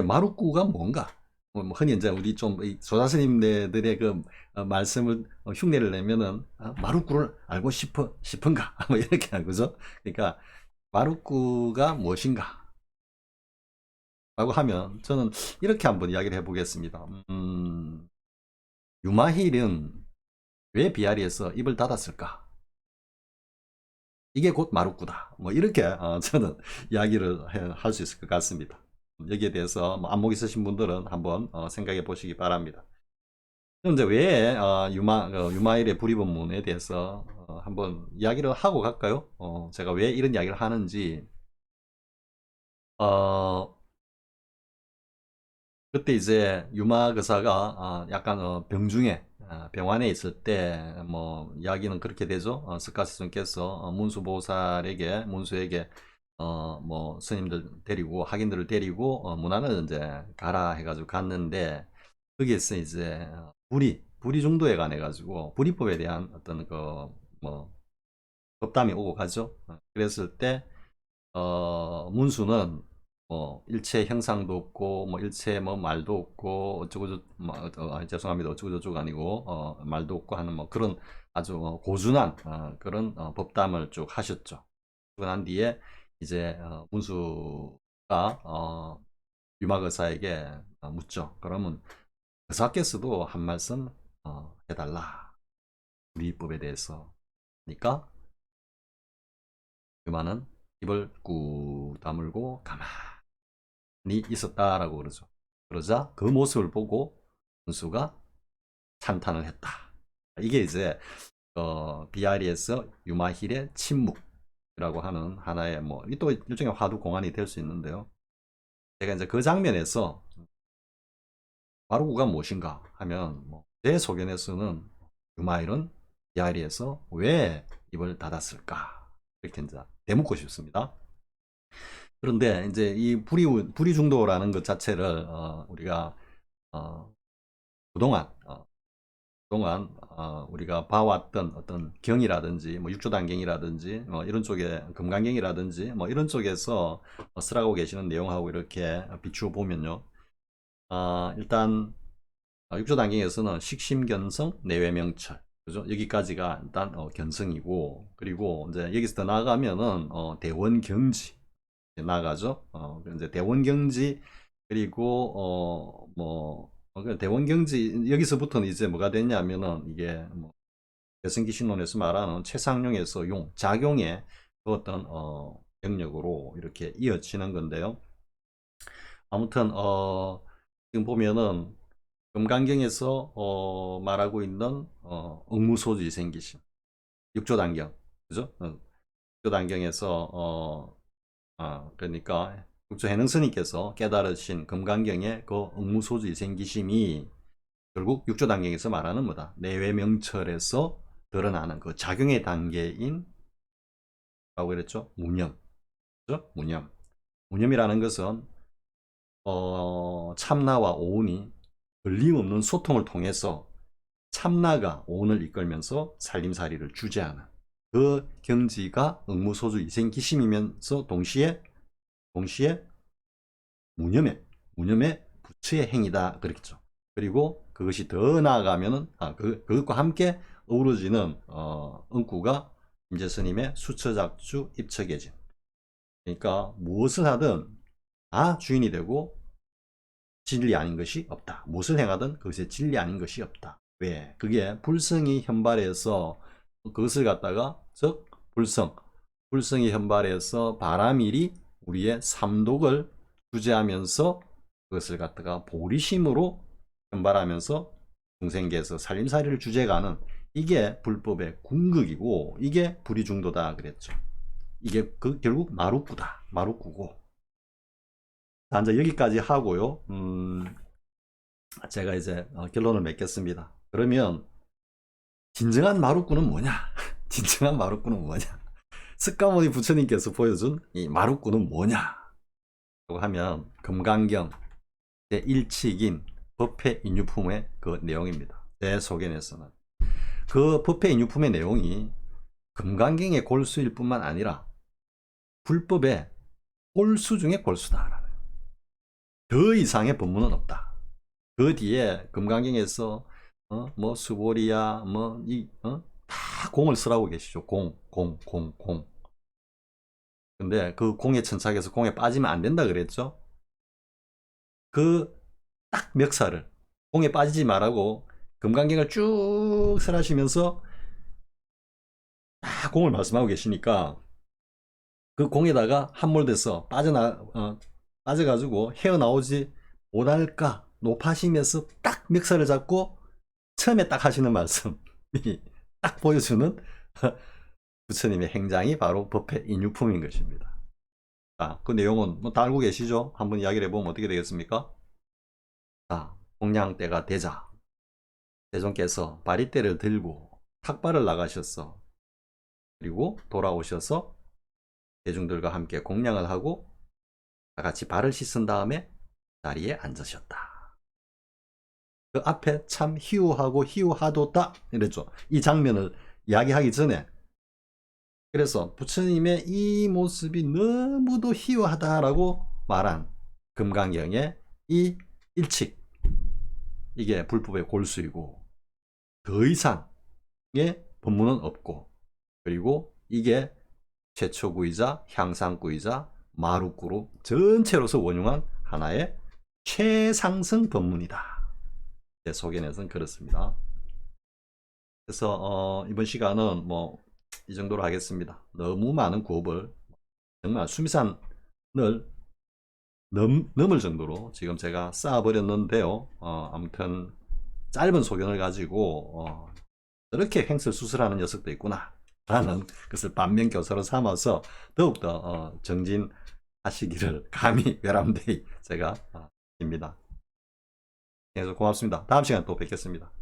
마루꾸가 뭔가 뭐 흔히 이제 우리 좀 조사 스님들의 그 말씀을 흉내를 내면은 마루꾸를 알고 싶은가 뭐 이렇게 하는 거죠. 그러니까 마루꾸가 무엇인가 라고 하면 저는 이렇게 한번 이야기를 해보겠습니다. 유마힐은 왜 비아리에서 입을 닫았을까? 이게 곧 마루꾸다. 뭐 이렇게 저는 이야기를 할 수 있을 것 같습니다. 여기에 대해서 뭐 안목 있으신 분들은 한번 생각해 보시기 바랍니다. 그럼 이제 왜 유마일의 불입원문에 대해서 한번 이야기를 하고 갈까요? 제가 왜 이런 이야기를 하는지 그때 이제 유마 거사가 약간 병중에 병원에 있을 때 뭐 이야기는 그렇게 되죠. 스카스 스님께서 문수에게 뭐 스님들 데리고 학인들을 데리고 문안을 이제 가라 해가지고 갔는데 거기에서 이제 불이 중도에 관해 가지고 불이법에 대한 어떤 그 뭐 법담이 오고 가죠. 그랬을 때 문수는 뭐 일체 형상도 없고 뭐 일체 뭐 말도 없고 어쩌고 뭐, 죄송합니다 어쩌고 저쩌고 아니고 말도 없고 하는 뭐 그런 아주 고준한 그런 법담을 쭉 하셨죠. 그러고 난 뒤에 이제 문수가 유마거사에게 묻죠. 그러면 의사께서도 한 말씀 해달라. 우리법에 대해서. 그러니까 유마는 입을 꾹 다물고 가만히 있었다라고 그러죠. 그러자 그 모습을 보고 문수가 찬탄을 했다. 이게 이제 비아리에서 유마힐의 침묵이라고 하는 하나의 뭐 또 일종의 화두 공안이 될 수 있는데요. 제가 이제 그 장면에서 마루구가 무엇인가 하면 제 소견에서는 유마일은 비아리에서 왜 입을 닫았을까 이렇게 이제 되묻고 싶습니다. 그런데 이제 이 불이 중도라는 것 자체를 우리가 그동안 우리가 봐왔던 어떤 경이라든지 뭐 육조단경이라든지 뭐 이런 쪽에 금강경이라든지 뭐 이런 쪽에서 쓰라고 계시는 내용하고 이렇게 비추어 보면요. 일단 육조단경에서는 식심견성 내외명철 그죠? 여기까지가 일단 견성이고 그리고 이제 여기서 더 나아가면은 대원경지 나아가죠. 이제 대원경지 그리고 대원경지 여기서부터는 이제 뭐가 됐냐면은 이게 뭐 배승기 신론에서 말하는 최상용에서 용 작용의 그 어떤 영역으로 이렇게 이어지는 건데요. 아무튼 지금 보면은 금강경에서 말하고 있는 응무소지 생기심 육조단경 그죠? 육조단경에서 그러니까 육조해능스님께서 깨달으신 금강경의 그 응무소지 생기심이 결국 육조단경에서 말하는 뭐다? 내외명철에서 드러나는 그 작용의 단계인 라고 그랬죠? 무념. 그죠? 무념. 무념이라는 것은 참나와 오운이 걸림없는 소통을 통해서 참나가 오온을 이끌면서 살림살이를 주재하는 그 경지가 응무소주 이생기심이면서 동시에 무념의 부처의 행위다 그랬죠. 그리고 그것이 더 나아가면은 그것과 함께 어우러지는 응구가 임재스님의 수처작주 입척예진. 그러니까 무엇을 하든 다 주인이 되고 진리 아닌 것이 없다. 무엇을 행하든 그것이 진리 아닌 것이 없다. 왜? 그게 불성이 현발해서 그것을 갖다가 즉 불성이 현발해서 바라밀이 우리의 삼독을 주재하면서 그것을 갖다가 보리심으로 현발하면서 중생계에서 살림살이를 주재가는 이게 불법의 궁극이고 이게 불이중도다 그랬죠. 이게 결국 마루꾸고. 자, 이제 여기까지 하고요. 제가 이제 결론을 맺겠습니다. 그러면 진정한 마루꾸는 뭐냐? 진정한 마루꾸는 뭐냐? 석가모니 부처님께서 보여준 이 마루꾸는 뭐냐? 라고 하면 금강경 제1칙인 법회인유품의 그 내용입니다. 제 소견에서는 그 법회인유품의 내용이 금강경의 골수일 뿐만 아니라 불법의 골수 중의 골수다. 더 이상의 법문은 없다. 그 뒤에 금강경에서 뭐 수보리야 다 공을 쓰라고 계시죠. 공. 근데 그 공에 천착해서 공에 빠지면 안 된다 그랬죠. 그 딱 멱살을 공에 빠지지 말라고 금강경을 쭉 설하시면서 다 공을 말씀하고 계시니까 그 공에다가 함몰돼서 빠져가지고 헤어나오지 못할까 높아심에서 딱 멱살을 잡고 처음에 딱 하시는 말씀이 딱 보여주는 부처님의 행장이 바로 법회 인유품인 것입니다. 자, 그 내용은 뭐 다 알고 계시죠? 한번 이야기를 해보면 어떻게 되겠습니까? 자, 공양때가 되자 대종께서 바리떼를 들고 탁발을 나가셨어. 그리고 돌아오셔서 대중들과 함께 공양을 하고 다 같이 발을 씻은 다음에 자리에 앉으셨다. 그 앞에 참 희우하고 희우하도다 이랬죠. 이 장면을 이야기하기 전에. 그래서 부처님의 이 모습이 너무도 희우하다라고 말한 금강경의 이 일칙, 이게 불법의 골수이고 더 이상의 법문은 없고, 그리고 이게 최초구이자 향상구이자 마루구로 전체로서 원용한 하나의 최상승 법문이다. 제 소견에서는 그렇습니다. 그래서 이번 시간은 뭐 이 정도로 하겠습니다. 너무 많은 구업을 정말 수미산을 넘을 정도로 지금 제가 쌓아버렸는데요. 아무튼 짧은 소견을 가지고 저렇게 횡설수설하는 녀석도 있구나 라는 것을 반면교사로 삼아서 더욱더 정진하시기를 감히 외람되이 제가 입니다. 그래서 고맙습니다. 다음 시간에 또 뵙겠습니다.